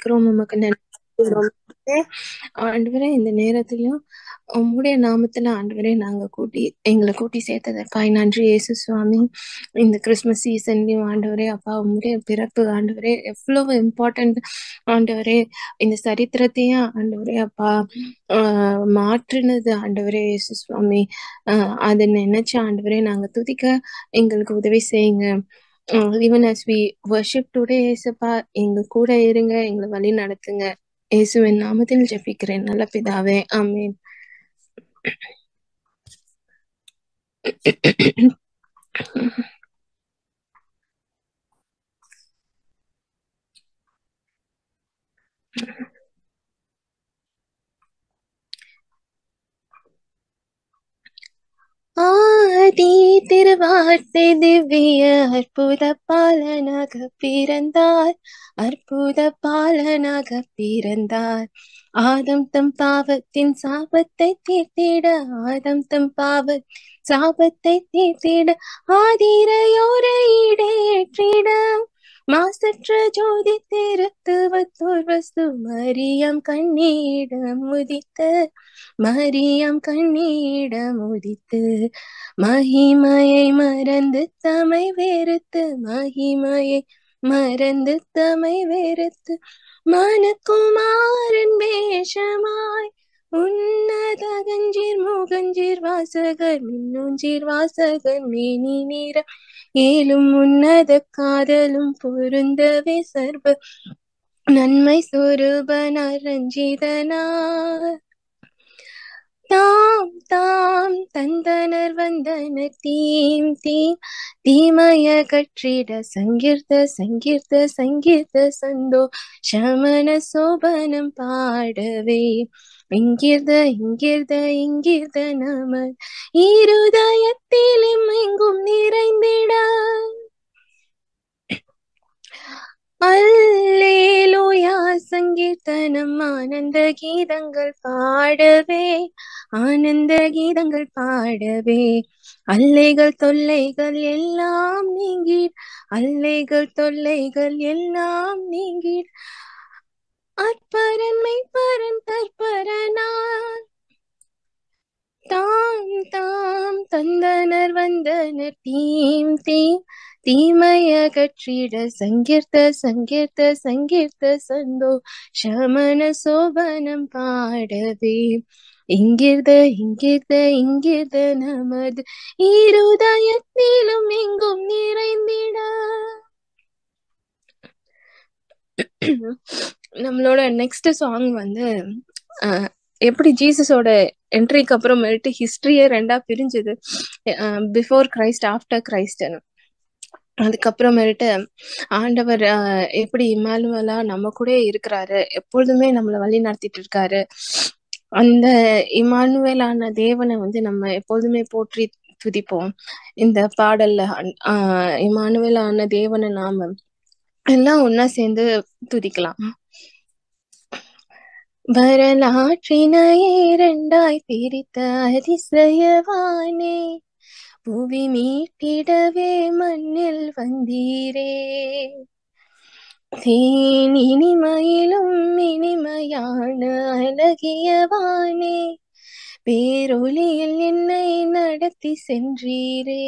துதிக்கிறோம். உமக்கு நன்றி சொல்றோம். ஆண்டவரே, இந்த நேரத்திலும் உம்முடைய நாமத்துல ஆண்டவரே நாங்க எங்களை கூட்டி சேர்த்ததற்காய் நன்றி இயேசு சுவாமி. இந்த கிறிஸ்மஸ் சீசன்லயும் ஆண்டவரே அப்பா, உம்முடைய பிறப்பு ஆண்டவரே எவ்வளவு இம்பார்ட்டன்ட் ஆண்டவரே. இந்த சரித்திரத்தையும் ஆண்டவரே அப்பா மாற்றினது ஆண்டவரே இயேசு சுவாமி. அதை நினைச்சு ஆண்டவரே நாங்க துதிக்க எங்களுக்கு உதவி செய்யுங்க. Even as we worship today, ஏசப்பா எங்க கூட இருங்க, எங்களை வழி நடத்துங்க. இயேசுவின் நாமத்தில் ஜெபிக்கிறேன் நல்ல பிதாவே, ஆமென். ஆதி திருவார்த்தை திவ்ய அற்புத பாலனாக பிறந்தார், அற்புத பாலனாக பிறந்தார். ஆதம் தம் பாவத்தின் சாபத்தை தீர்த்திட, ஆதம் தம் சாபத்தை தீர்த்திட, ஆதிரையோரை ஈடேற்றிட, மாசற்ற ஜோதி திருத்துவத்தோர் வஸ்து மரியம் கண்ணீடம் உதித்த, மரியம் கண்ணீடம் உதித்து, மகிமையை மறந்து தமை வெறுத்து, மகிமையை மறந்து தமை வெறுத்து, மனக்குமாரன் வேஷமாய் உன்னத கஞ்சீர் முகஞ்சீர் வாசகர் மின்னூஞ்சீர் வாசகர் மேனி நீரம் ஏலும் உன்னத காதலும் பொருந்தவே சர்வ நன்மை சொரூபனார் ரஞ்சிதனார். தாம் தாம் தந்தனர் வந்தனர் தீம் தீம் தீமய கற்றிட, சங்கீர்த்த சங்கீர்த்த சங்கீர்த்த சந்தோ சமண சோபனம் பாடவே, இங்கிர்த இங்கிர்த இங்கிர்த நம இருதயத்தில் எங்கும் நிறைந்திட, அல்லேலூயா சங்கீர்த்தனம் ஆனந்த கீதங்கள் பாடவே, ஆனந்த கீதங்கள் பாடவே, அல்லைகள் தொல்லைகள் எல்லாம் நீங்கிட, அல்லைகள் தொல்லைகள் எல்லாம் நீங்கிட, அற்பரன் மெய்ப்பரன் தற்பரனார். தாம் தாம் தந்தனர் வந்தனர் தீம் தீம் தீமைய கற்றிட, சங்கீர்த்த சங்கீர்த்த சங்கீர்த்த சந்தோ சமண சோபனம் பாடவே, இங்கிர்த இங்கிர்த இங்கிர்த நமது இருதயத்திலும் எங்கும் நிறைந்திட. நம்மளோட நெக்ஸ்ட் சாங் வந்து எப்படி ஜீசஸோட என்ட்ரிக்கு அப்புறமேட்டு ஹிஸ்டரியே ரெண்டா பிரிஞ்சுது, பிஃபோர் கிரைஸ்ட் ஆஃப்டர் கிரைஸ்ட்னு. அதுக்கப்புறமேட்டு ஆண்டவர் எப்படி இம்மானுவேலா நம்ம கூட இருக்கிறாரு, எப்பொழுதுமே நம்மளை வழி நடத்திட்டு இருக்காரு. அந்த இம்மானுவேலான தேவனை வந்து நம்ம எப்போதுமே போற்றி துதிப்போம். இந்த பாடல்ல இம்மானுவேலான தேவனை நாம எல்லாம் ஒன்னா சேர்ந்து துதிக்கலாம். வரலாற்றினையே இரண்டாய் பிரித்த அதிசயவானே, புவி மீட்டிடவே மண்ணில் வந்தீரே, தேன் இனிமையிலும் இனிமையான அழகியவானே, பேரொளியில் என்னை நடத்தி சென்றீரே.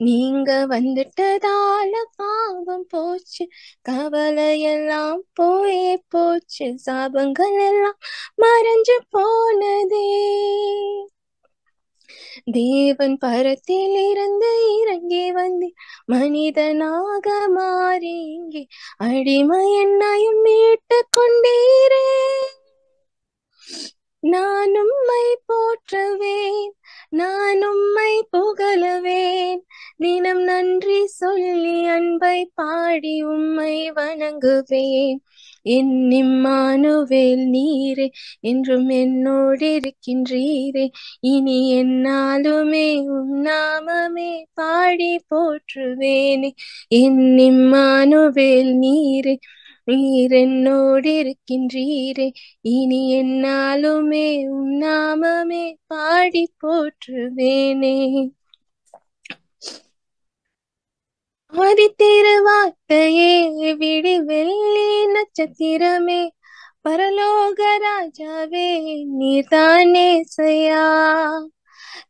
நீங்க வந்துட்டதால பாவம் போச்சு, கவலையெல்லாம் போயே போச்சு, சாபங்கள் எல்லாம் மறைஞ்சு போனதே. தேவன் பரத்தில் இருந்து இறங்கி வந்து மனிதனாக மாறி இங்கே அடிமை என்னையும் மீட்டு கொண்டீரே. நான் உம்மை போற்றுவேன், நான் உம்மை புகழுவேன், தினம் நன்றி சொல்லி அன்பை பாடி உம்மை வணங்குவேன். என் இம்மானுவேல் நீரே, என்றும் என்னோடு இருக்கின்றீரே, இனி என்னாலுமே உம் நாமமே பாடி போற்றுவேனே. என் இம்மானுவேல் நீரே, நீர் என்னோடு இருக்கின்றீரே, இனி என்னாலுமே உம் நாமமே பாடி போற்றுவேனே. ஆதி திருவார்த்தையே விடி வெள்ளி நட்சத்திரமே பரலோக ராஜாவே நீர்தானே செய்யா.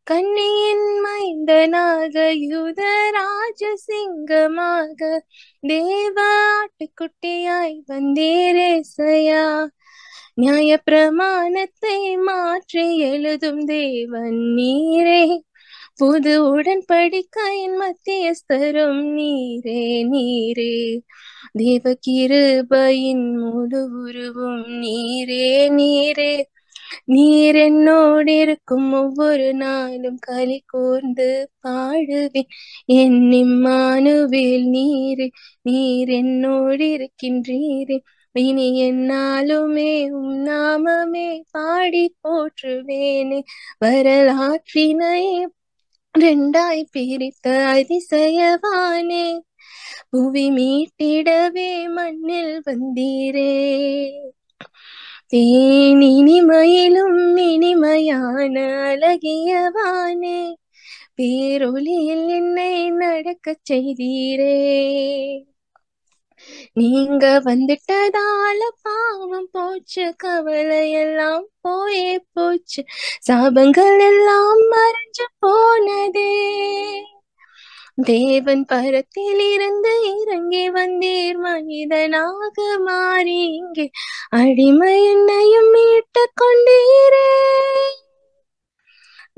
கண்ணியின் மைந்தனாக யூதராஜ சிங்கமாக தேவ ஆட்டுக்குட்டியாய் வந்தீரேசையா. நியாய பிரமாணத்தை மாற்றி எழுதும் தேவன் நீரே, புது உடன்படிக்கையின் மத்தியஸ்தரும் நீரே நீரே. தேவ கிருபையின் முழு உருவும் நீரே நீரே. நீர் என்னோடு இருக்கும் ஒவ்வொரு நாளும் களி கூர்ந்து பாடுவேன். என் இம்மானுவேல் நீரே, நீர் என்னோடு இருக்கின்றீரே. இனி என்னாலுமே உம் நாமமே பாடி போற்றுவேனே. வரலாற்றினை ரெண்டாய் பிரித்த அதிசயவானே, புவி மீட்டிடவே மண்ணில் வந்தீரே. தேனினிமையிலும் இனிமையான அழகியவானே, பேரொளியில் என்னை நடக்கச் செய்தீரே. நீங்க வந்துட்டதால பாவம் போச்சு, கவலை எல்லாம் போயே போச்சு, சாபங்கள் எல்லாம் மறைஞ்சு போனதே. தேவன் பரத்தில் இருந்து இறங்கி வந்தீர், மனிதனாக மாறி இங்கே அடிமை என்னையும் மீட்டு கொண்டீரே.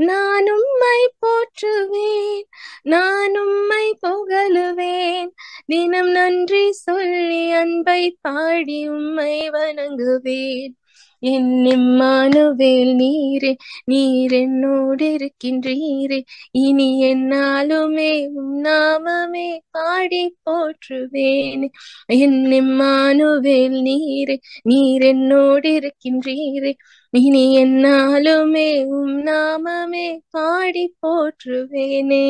நான் உம்மை போற்றுவேன், நான் உம்மை புகழுவேன், தினம் நன்றி சொல்லி அன்பை பாடி உம்மை வணங்குவேன். என் இம்மானுவேல் நீரே, நீர் என்னோடு இருக்கின்றீரே. இனி என்னாலுமே உம் நாமமே பாடி போற்றுவேன். என் இம்மானுவேல் நீரே, நீர் என்னோடு இருக்கின்றீரே. இனி என்னாலுமே உம் நாமமே பாடி போற்றுவேனே.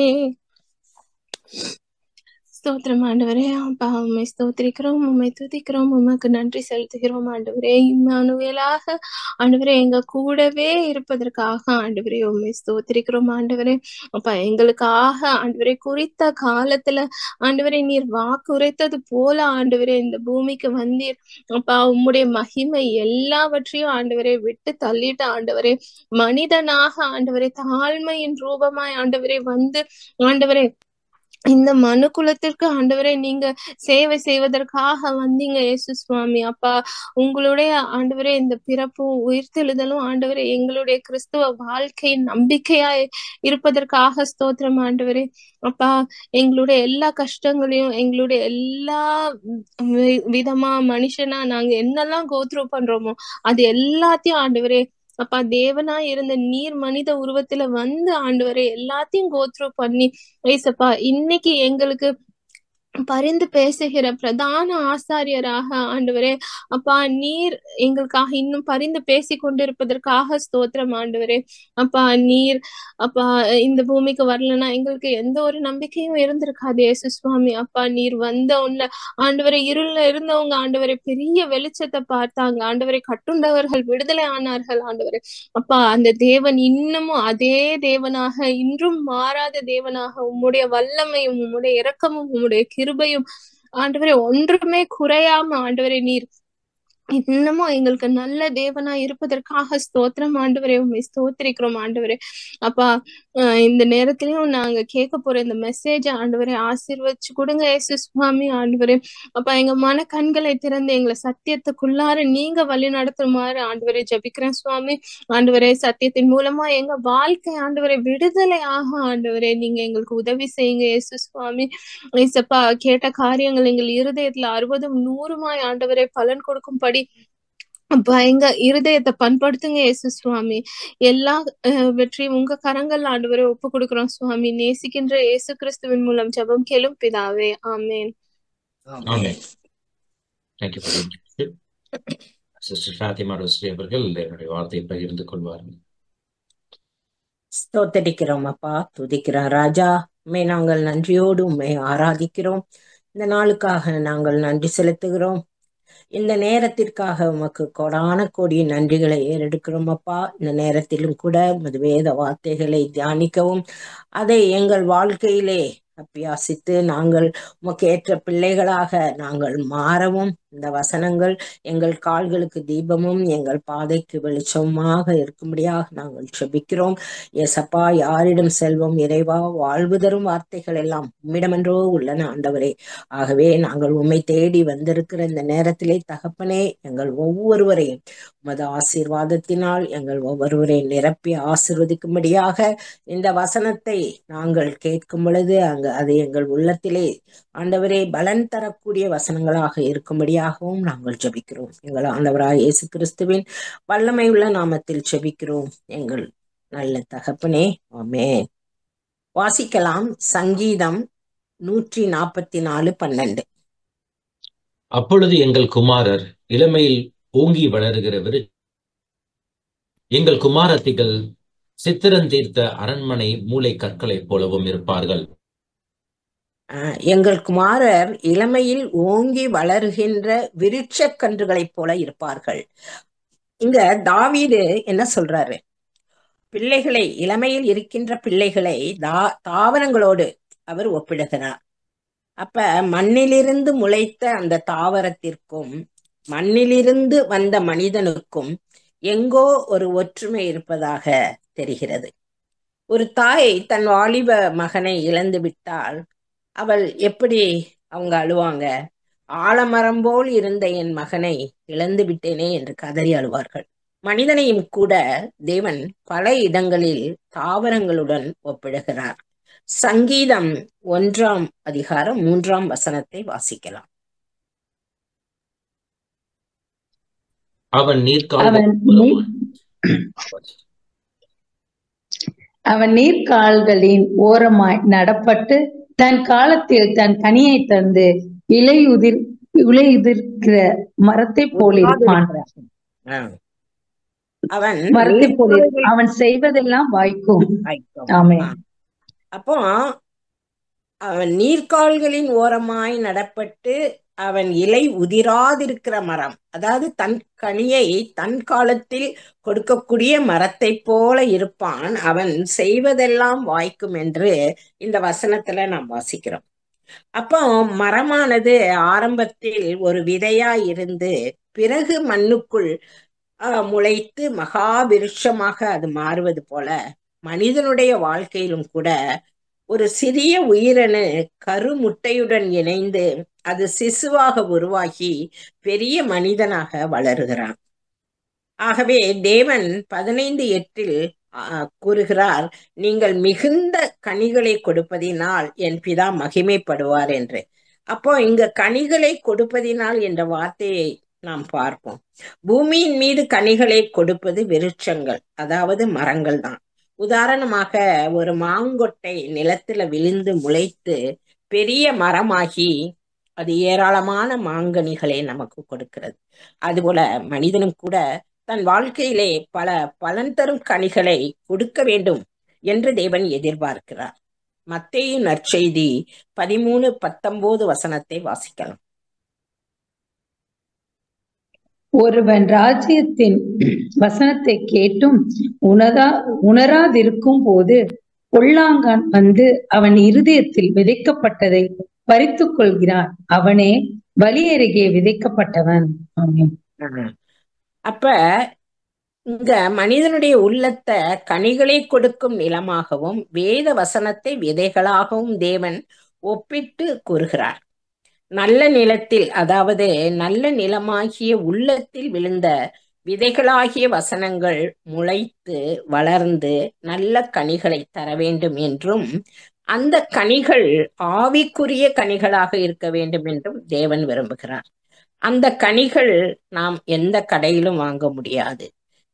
ஸ்தோத்திரம் ஆண்டவரே. அப்பா, உம்மை ஸ்தோத்திரிக்கிறோம், உம்மை துதிக்கிறோம், உமக்கு நன்றி செலுத்துகிறோம் ஆண்டவரே. இம்மானுவேலாக ஆண்டவரே எங்க கூடவே இருப்பதற்காக ஆண்டவரே உம்மை ஸ்தோத்திரிக்கிறோம் ஆண்டவரே. அப்பா, எங்களுக்காக ஆண்டவரே குறித்த காலத்துல ஆண்டவரே நீர் வாக்குரைத்தது போல ஆண்டவரே இந்த பூமிக்கு வந்தீர். அப்பா, உம்முடைய மகிமை எல்லாவற்றையும் ஆண்டவரே விட்டு தள்ளிட்டு ஆண்டவரே மனிதனாக ஆண்டவரே தாழ்மையின் ரூபமாய் ஆண்டவரே வந்து ஆண்டவரே இந்த மனு குலத்திற்கு ஆண்டவரே நீங்க சேவை செய்வதற்காக வந்தீங்க இயேசு சுவாமி. அப்பா, உங்களுடைய ஆண்டவரே இந்த பிறப்பும் உயிர்த்தெழுதலும் ஆண்டவரே எங்களுடைய கிறிஸ்துவ வாழ்க்கையின் நம்பிக்கையாய் இருப்பதற்காக ஸ்தோத்திரம் ஆண்டவரே. அப்பா, எங்களுடைய எல்லா கஷ்டங்களையும் எங்களுடைய எல்லா விதமா மனுஷனா நாங்க என்னெல்லாம் கோத்ரூ பண்றோமோ அது எல்லாத்தையும் ஆண்டவரே அப்பா தேவனா இருந்த நீர் மனித உருவத்துல வந்து ஆண்டவரே எல்லாத்தையும் கோத்ரூ பண்ணி ஏசப்பா இன்னைக்கு எங்களுக்கு பரிந்து பேசுகிற பிரதான ஆசாரியராக ஆண்டவரே அப்பா நீர் எங்களுக்காக இன்னும் பரிந்து பேசி கொண்டிருப்பதற்காக ஸ்தோத்திரம் ஆண்டவரே. அப்பா, நீர் அப்பா இந்த பூமிக்கு வரலன்னா எங்களுக்கு எந்த ஒரு நம்பிக்கையும் இருந்திருக்காது இயேசு சுவாமி. அப்பா, நீர் வந்த உடனே ஆண்டவரை இருள்ல இருந்தவங்க ஆண்டவரை பெரிய வெளிச்சத்தை பார்த்தாங்க ஆண்டவரை, கட்டுண்டவர்கள் விடுதலை ஆனார்கள் ஆண்டவரை. அப்பா, அந்த தேவன் இன்னமும் அதே தேவனாக, இன்றும் மாறாத தேவனாக, உம்முடைய வல்லமையும் உம்முடைய இரக்கமும் உம்முடைய கிருபையும் ஆண்டவரே ஒன்றுமே குறையாம ஆண்டவரே நீர் இன்னமும் எங்களுக்கு நல்ல தேவனா இருப்பதற்காக ஸ்தோத்திரம் ஆண்டவரே. உண்மை ஸ்தோத்திரிக்கிறோம் ஆண்டவரே. அப்பா, இந்த நேரத்திலயும் நாங்க கேட்க போற இந்த மெசேஜ் ஆண்டவரே ஆசீர்வதிச்சு கொடுங்க இயேசு சுவாமி ஆண்டவரே. அப்பா, எங்க மன கண்களை திறந்து எங்களை சத்தியத்துக்குள்ளார நீங்க வழி நடத்துமாறு ஆண்டவரே ஜபிக்கிறேன் சுவாமி. ஆண்டவரே, சத்தியத்தின் மூலமா எங்க வாழ்க்கை ஆண்டவரை விடுதலை ஆக ஆண்டவரே நீங்க எங்களுக்கு உதவி செய்யுங்க இயேசு சுவாமி. ஏசப்பா, கேட்ட காரியங்கள் எங்கள் இருதயத்துல 60 100 ஆண்டவரை பலன் கொடுக்கும்படி அப்பா எங்க இருதயத்தை பண்படுத்துங்க இயேசு சுவாமி. எல்லா வெற்றியும் உங்க கரங்கள் ஆண்டவரை ஒப்பு கொடுக்கிறோம் சுவாமி. நேசிக்கின்ற இயேசு கிறிஸ்துவின் மூலம் ஜெபம் கேளும் பிதாவே, ஆமென். சிஸ்டர் ஃபாத்திமா ரோஸ்லி அவர்கள் என்னுடைய வார்த்தையை பகிர்ந்து கொள்வார்கள். ஸ்தோத்தரிக்கிறோம் அப்பா, துதிக்கிறோம் ராஜா. உண்மை நாங்கள் நன்றியோடு உண்மை ஆராதிக்கிறோம். இந்த நாளுக்காக நாங்கள் நன்றி செலுத்துகிறோம். இந்த நேரத்திற்காக உமக்கு கோடான கோடி நன்றிகளை ஏறெடுக்கிறோம் அப்பா. இந்த நேரத்திலும் கூட உமது வேத வார்த்தைகளை தியானிக்கவும் அதை எங்கள் வாழ்க்கையிலே அபியாசித்து நாங்கள் உமக்கு ஏற்ற பிள்ளைகளாக நாங்கள் மாறவும் இந்த வசனங்கள் எங்கள் கால்களுக்கு தீபமும் எங்கள் பாதைக்கு வெளிச்சமுமாக இருக்கும்படியாக நாங்கள் செபிக்கிறோம். ஏசப்பா, யாரிடம் செல்வம் இறைவா, வாழ்வு தரும் வார்த்தைகள் எல்லாம் உம்மிடமென்றோ உள்ளன ஆண்டவரே. ஆகவே நாங்கள் உம்மை தேடி வந்திருக்கிற இந்த நேரத்திலே தகப்பனே, எங்கள் ஒவ்வொருவரையும் உமது ஆசீர்வாதத்தினால் எங்கள் ஒவ்வொருவரையும் நிரப்பி ஆசீர்வதிக்கும்படியாக இந்த வசனத்தை நாங்கள் கேட்கும் பொழுது அது எங்கள் உள்ளத்திலே ஆண்டவரே பலன் தரக்கூடிய வசனங்களாக இருக்கும்படியாகவும் நாங்கள் ஜெபிக்கிறோம். எங்கள் ஆண்டவராய் இயேசு கிறிஸ்துவின் வல்லமை உள்ள நாமத்தில் ஜெபிக்கிறோம் எங்கள் நல்ல தகப்பனே, ஆமென். வாசிக்கலாம் சங்கீதம் 144:12. அப்பொழுது எங்கள் குமாரர் இளமையில் ஓங்கி வளருகிறவர், எங்கள் குமாரத்திகள் சித்திரந்தீர்த்த அரண்மனை மூளை கற்களைப் போலவும் இருப்பார்கள். எங்கள் குமாரர் இளமையில் ஓங்கி வளருகின்ற விருட்சக் கன்றுகளைப் போல இருப்பார்கள். இங்க தாவீது என்ன சொல்றாரு? பிள்ளைகளை, இளமையில் இருக்கின்ற பிள்ளைகளை தாவரங்களோடு அவர் ஒப்பிடுகிறார். அப்ப மண்ணிலிருந்து முளைத்த அந்த தாவரத்திற்கும் மண்ணிலிருந்து வந்த மனிதனுக்கும் எங்கோ ஒரு ஒற்றுமை இருப்பதாக தெரிகிறது. ஒரு தாய் தன் வாலிப மகனை இழந்து விட்டால் அவள் எப்படி அவங்க அழுவாங்க? ஆலமரம் போல் இருந்த என் மகனை இழந்து விட்டேனே என்று கதறி அழுவார்கள். மனிதனையும் கூட தேவன் பல இடங்களில் தாவரங்களுடன் ஒப்பிடுகிறார். சங்கீதம் 1:3 வாசிக்கலாம். அவன் நீர்க்கால்களின் ஓரமாய் நடப்பட்டு தன் காலத்தில் தன் கனியை தந்து இலையுதிர்க்கிற மரத்தை போல் இருப்பான். மரத்தை போல் அவன் செய்வதெல்லாம் வாய்க்கும். ஆமென். அப்போ அவன் நீர்க்கால்களின் ஓரமாய் நடப்பட்டு அவன் இலை உதிராதிருக்கிற மரம், அதாவது தன் கனியை தன் காலத்தில் கொடுக்கக்கூடிய மரத்தை போல இருப்பான், அவன் செய்வதெல்லாம் வாய்க்கும் என்று இந்த வசனத்துல நாம் வாசிக்கிறோம். அப்போ மரமானது ஆரம்பத்தில் ஒரு விதையா இருந்து பிறகு மண்ணுக்குள் முளைத்து மகா விருட்சமாக அது மாறுவது போல மனிதனுடைய வாழ்க்கையிலும் கூட ஒரு சிறிய உயிரணு கருமுட்டையுடன் இணைந்து அது சிசுவாக உருவாகி பெரிய மனிதனாக வளருகிறான். ஆகவே தேவன் 15:8 கூறுகிறார், நீங்கள் மிகுந்த கனிகளை கொடுப்பதினால் என் பிதா மகிமைப்படுவார் என்று. அப்போ இங்க கனிகளை கொடுப்பதினால் என்ற வார்த்தையை நாம் பார்ப்போம். பூமியின் மீது கனிகளை கொடுப்பது விருட்சங்கள், அதாவது மரங்கள் தான். உதாரணமாக ஒரு மாங்கொட்டை நிலத்துல விழுந்து முளைத்து பெரிய மரமாகி அது ஏராளமான மாங்கனிகளை நமக்கு கொடுக்கிறது. அதுபோல மனிதனும் கூட தன் வாழ்க்கையிலே பல பலன் தரும் கனிகளை கொடுக்க வேண்டும் என்று தேவன் எதிர்பார்க்கிறார். மத்தேயு நற்செய்தி 13:19 வாசிக்கலாம். ஒருவன் ராஜ்யத்தின் வசனத்தை கேட்டும் உணராதிருக்கும் போது பொல்லாங்கன் வந்து அவன் இருதயத்தில் விதைக்கப்பட்டதை பறித்துக் கொள்கிறான், அவனே வழி அருகே விதைக்கப்பட்டவன். அப்ப இங்க மனிதனுடைய உள்ளத்தை கனிகளை கொடுக்கும் நிலமாகவும் வேத வசனத்தை விதைகளாகவும் தேவன் ஒப்பிட்டு கூறுகிறார். நல்ல நிலத்தில், அதாவது நல்ல நிலமாகிய உள்ளத்தில் விழுந்த விதைகளாகிய வசனங்கள் முளைத்து வளர்ந்து நல்ல கனிகளை தர வேண்டும் என்றும் அந்த கனிகள் ஆவிக்குரிய கனிகளாக இருக்க வேண்டும் என்றும் தேவன் விரும்புகிறார். அந்த கனிகள் நாம் எந்த கடையிலும் வாங்க முடியாது.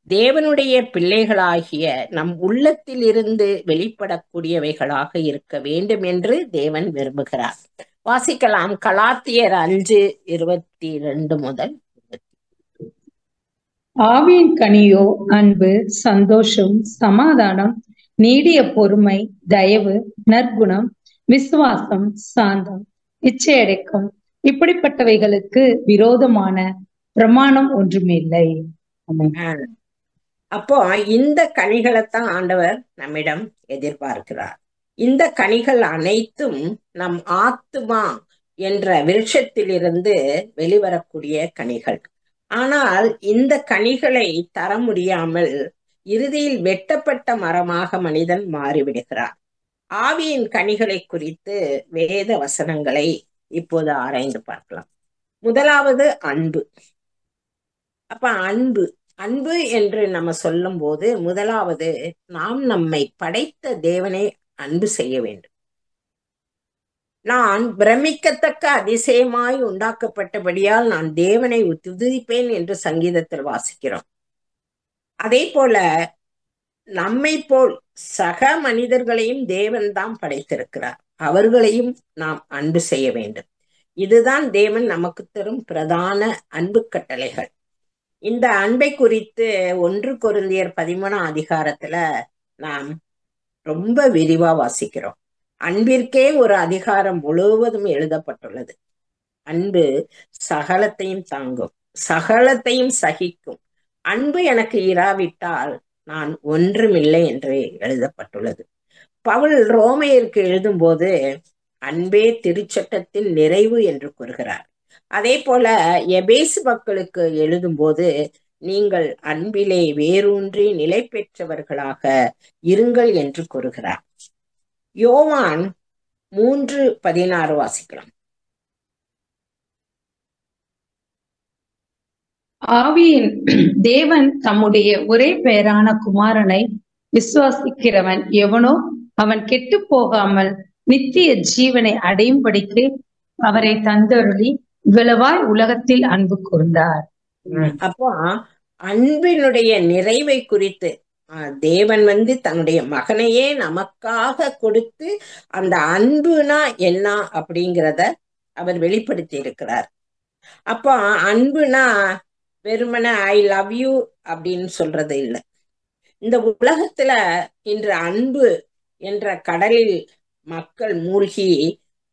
தேவனுடைய பிள்ளைகளாகிய நம் உள்ளத்தில் இருந்து வெளிப்படக்கூடியவைகளாக இருக்க வேண்டும் என்று தேவன் விரும்புகிறார். வாசிக்கலாம் கலாத்தியர் 5:22. ஆவியின் கனியோ அன்பு, சந்தோஷம், சமாதானம், நீடிய பொறுமை, தயவு, நற்குணம், விசுவாசம், சாந்தம், இச்சையடக்கம், இப்படிப்பட்டவைகளுக்கு விரோதமான பிரமாணம் ஒன்றுமில்லை. அப்போ இந்த கனிகளைத்தான் ஆண்டவர் நம்மிடம் எதிர்பார்க்கிறார். இந்த கனிகள் அனைத்தும் நம் ஆத்துமா என்ற விருட்சத்திலிருந்து வெளிவரக்கூடிய கனிகள். ஆனால் இந்த கனிகளை தர முடியாமல் இறுதியில் வெட்டப்பட்ட மரமாக மனிதன் மாறிவிடுகிறார். ஆவியின் கனிகளை குறித்து வேத வசனங்களை இப்போது ஆராய்ந்து பார்க்கலாம். முதலாவது அன்பு. அப்ப அன்பு என்று நம்ம சொல்லும் போது முதலாவது நாம் நம்மை படைத்த தேவனை அன்பு செய்ய வேண்டும். நான் பிரமிக்கத்தக்க அதிசயமாய் உண்டாக்கப்பட்டபடியால் நான் தேவனை துதிப்பேன் என்று சங்கீதத்தில் வாசிக்கிறோம். அதே போல நம்மை போல் சக மனிதர்களையும் தேவன் தான் படைத்திருக்கிறார். அவர்களையும் நாம் அன்பு செய்ய வேண்டும். இதுதான் தேவன் நமக்கு தரும் பிரதான அன்பு கட்டளைகள். இந்த அன்பை குறித்து 1 கொரிந்தியர் 13 அதிகாரத்துல நாம் ரொம்ப விரிவா வாசிக்கிறோம். அன்பிற்கே ஒரு அதிகாரம் முழுவதும் எழுதப்பட்டுள்ளது. அன்பு சகலத்தையும் தாங்கும், சகலத்தையும் சகிக்கும். அன்பு எனக்கு இராவிட்டால் நான் ஒன்றுமில்லை என்று எழுதப்பட்டுள்ளது. பவுல் ரோமையருக்கு எழுதும்போது அன்பே திருச்சட்டத்தின் நிறைவு என்று கூறுகிறார். அதே போல எபேசு மக்களுக்கு எழுதும்போது நீங்கள் அன்பிலே வேரூன்றி நிலை பெற்றவர்களாக இருங்கள் என்று கூறுகிறார். யோவான் 3:16 வாசிக்கலாம். ஆவியின் தேவன் தம்முடைய ஒரே பேரான குமாரனை விசுவாசிக்கிறவன் எவனோ அவன் கெட்டு போகாமல் நித்திய ஜீவனை அடையும்படிக்கு அவரை தந்தருளி இவ்வளவாய் உலகத்தில் அன்பு கூர்ந்தார். அப்போ அன்பினுடைய நிறைவை குறித்து தேவன் தன்னுடைய மகனையே நமக்காக கொடுத்து அந்த அன்புனா என்ன அப்படிங்கிறத அவர் வெளிப்படுத்தி இருக்கிறார். அப்போ அன்புனா வெறுமன ஐ லவ் யூ அப்படின்னு சொல்றது இல்லை. இந்த உலகத்துல இன்று அன்பு என்ற கடலில் மக்கள் மூழ்கி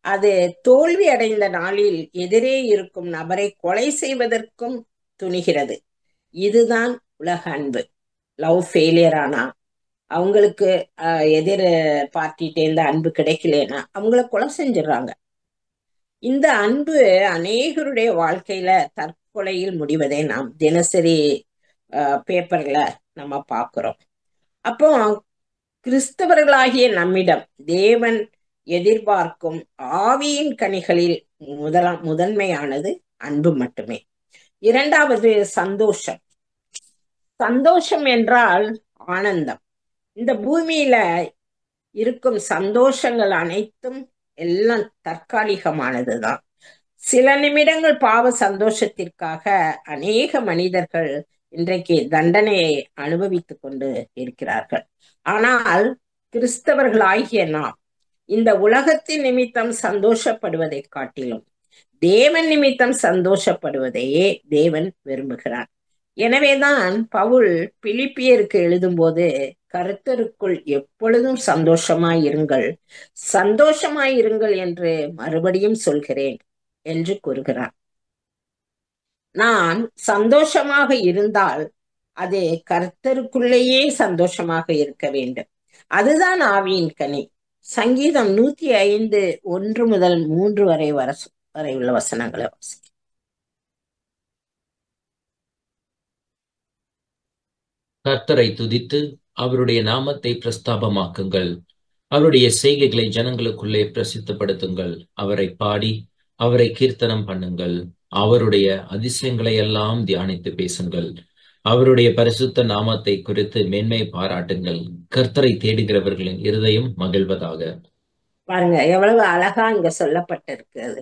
அது தோல்வி அடைந்த நாளில் எதிரே இருக்கும் நபரை கொலை செய்வதற்கும் துணிகிறது. இதுதான் உலக அன்பு. லவ் ஃபெயிலியர் ஆனா, அவங்களுக்கு எதிர் பார்ட்டிகிட்டேருந்து அன்பு கிடைக்கலன்னா அவங்கள கொலை செஞ்சிடறாங்க. இந்த அன்பு அநேகருடைய வாழ்க்கையில தற்கொலையில் முடிவதை நாம் தினசரி பேப்பர்ல நம்ம பார்க்கிறோம். அப்போ கிறிஸ்தவர்களாகிய நம்மிடம் தேவன் எதிர்பார்க்கும் ஆவியின் கனிகளில் முதன்மையானது அன்பு மட்டுமே. இரண்டாவது சந்தோஷம். சந்தோஷம் என்றால் ஆனந்தம். இந்த பூமியில இருக்கும் சந்தோஷங்கள் அனைத்தும் எல்லாம் தற்காலிகமானதுதான். சில நிமிடங்கள் பாவ சந்தோஷத்திற்காக அநேக மனிதர்கள் இன்றைக்கு தண்டனையை அனுபவித்துக் கொண்டு இருக்கிறார்கள். ஆனால் கிறிஸ்தவர்களாகிய நாம் இந்த உலகத்தின் நிமித்தம் சந்தோஷப்படுவதை காட்டிலும் தேவன் நிமித்தம் சந்தோஷப்படுவதையே தேவன் விரும்புகிறார். எனவேதான் பவுல் பிலிப்பியருக்கு எழுதும்போது கர்த்தருக்குள் எப்பொழுதும் சந்தோஷமாயிருங்கள் என்று மறுபடியும் சொல்கிறேன் என்று கூறுகிறார். நான் சந்தோஷமாக இருந்தால் அது கர்த்தருக்குள்ளேயே சந்தோஷமாக இருக்க வேண்டும். அதுதான் ஆவியின் கனி. சங்கீதம் 105 1 முதல் 3 வரை உள்ள வசனங்களை வாசிக்க. கர்த்தரை துதித்து அவருடைய நாமத்தை பிரஸ்தாபமாக்குங்கள். அவருடைய செய்கைகளை ஜனங்களுக்குள்ளே பிரசித்தப்படுத்துங்கள். அவரை பாடி அவரை கீர்த்தனம் பண்ணுங்கள். அவருடைய அதிசயங்களை எல்லாம் தியானித்து பேசுங்கள். அவருடைய பரிசுத்த நாமத்தை குறித்து மேன்மை பாராட்டுங்கள். கர்த்தரை தேடுகிறவர்களின் இருதயம் மகிழ்வதாக. பாருங்க எவ்வளவு அழகா இங்க சொல்லப்பட்டிருக்கிறது.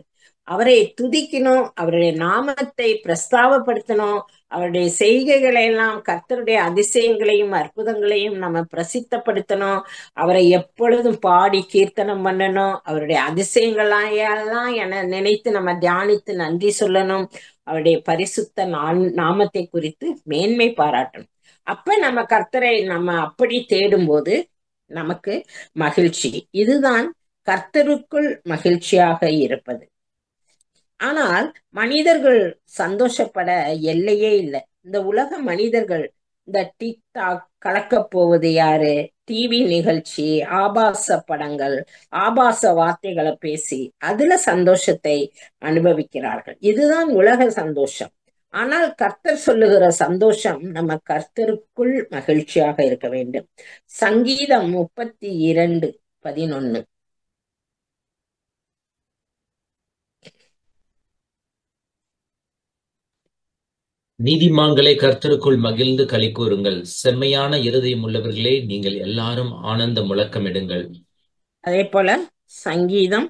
அவரை துதிக்கணும், அவருடைய நாமத்தை பிரஸ்தாபப்படுத்தணும், அவருடைய செய்கைகளை எல்லாம் கர்த்தருடைய அதிசயங்களையும் அற்புதங்களையும் நம்ம பிரசித்தப்படுத்தணும். அவரை எப்பொழுதும் பாடி கீர்த்தனம் பண்ணணும். அவருடைய அதிசயங்களையெல்லாம் நினைத்து நம்ம தியானித்து நன்றி சொல்லணும். அவருடைய பரிசுத்த நாமத்தை குறித்து மேன்மை பாராட்டணும். அப்ப நம்ம கர்த்தரை நம்ம அப்படி தேடும்போது நமக்கு மகிழ்ச்சி. இதுதான் கர்த்தருக்குள் மகிழ்ச்சியாக இருப்பது. ஆனால் மனிதர்கள் சந்தோஷப்பட எல்லையே இல்லை. இந்த உலக மனிதர்கள் இந்த டிக்டாக், கலக்கப் போவது யாரு, டிவி நிகழ்ச்சி, ஆபாச படங்கள், ஆபாச வார்த்தைகளை பேசி அதுல சந்தோஷத்தை அனுபவிக்கிறார்கள். இதுதான் உலக சந்தோஷம். ஆனால் கர்த்தர் சொல்லுகிற சந்தோஷம் நம்ம கர்த்தருக்குள் மகிழ்ச்சியாக இருக்க வேண்டும். சங்கீதம் 32:11. நீதிமான்களே, கர்த்தருக்குள் மகிழ்ந்து களி கூறுங்கள். செம்மையான இருதயம் உள்ளவர்களே, நீங்கள் எல்லாரும் ஆனந்த முழக்கமிடுங்கள். அதே போல சங்கீதம்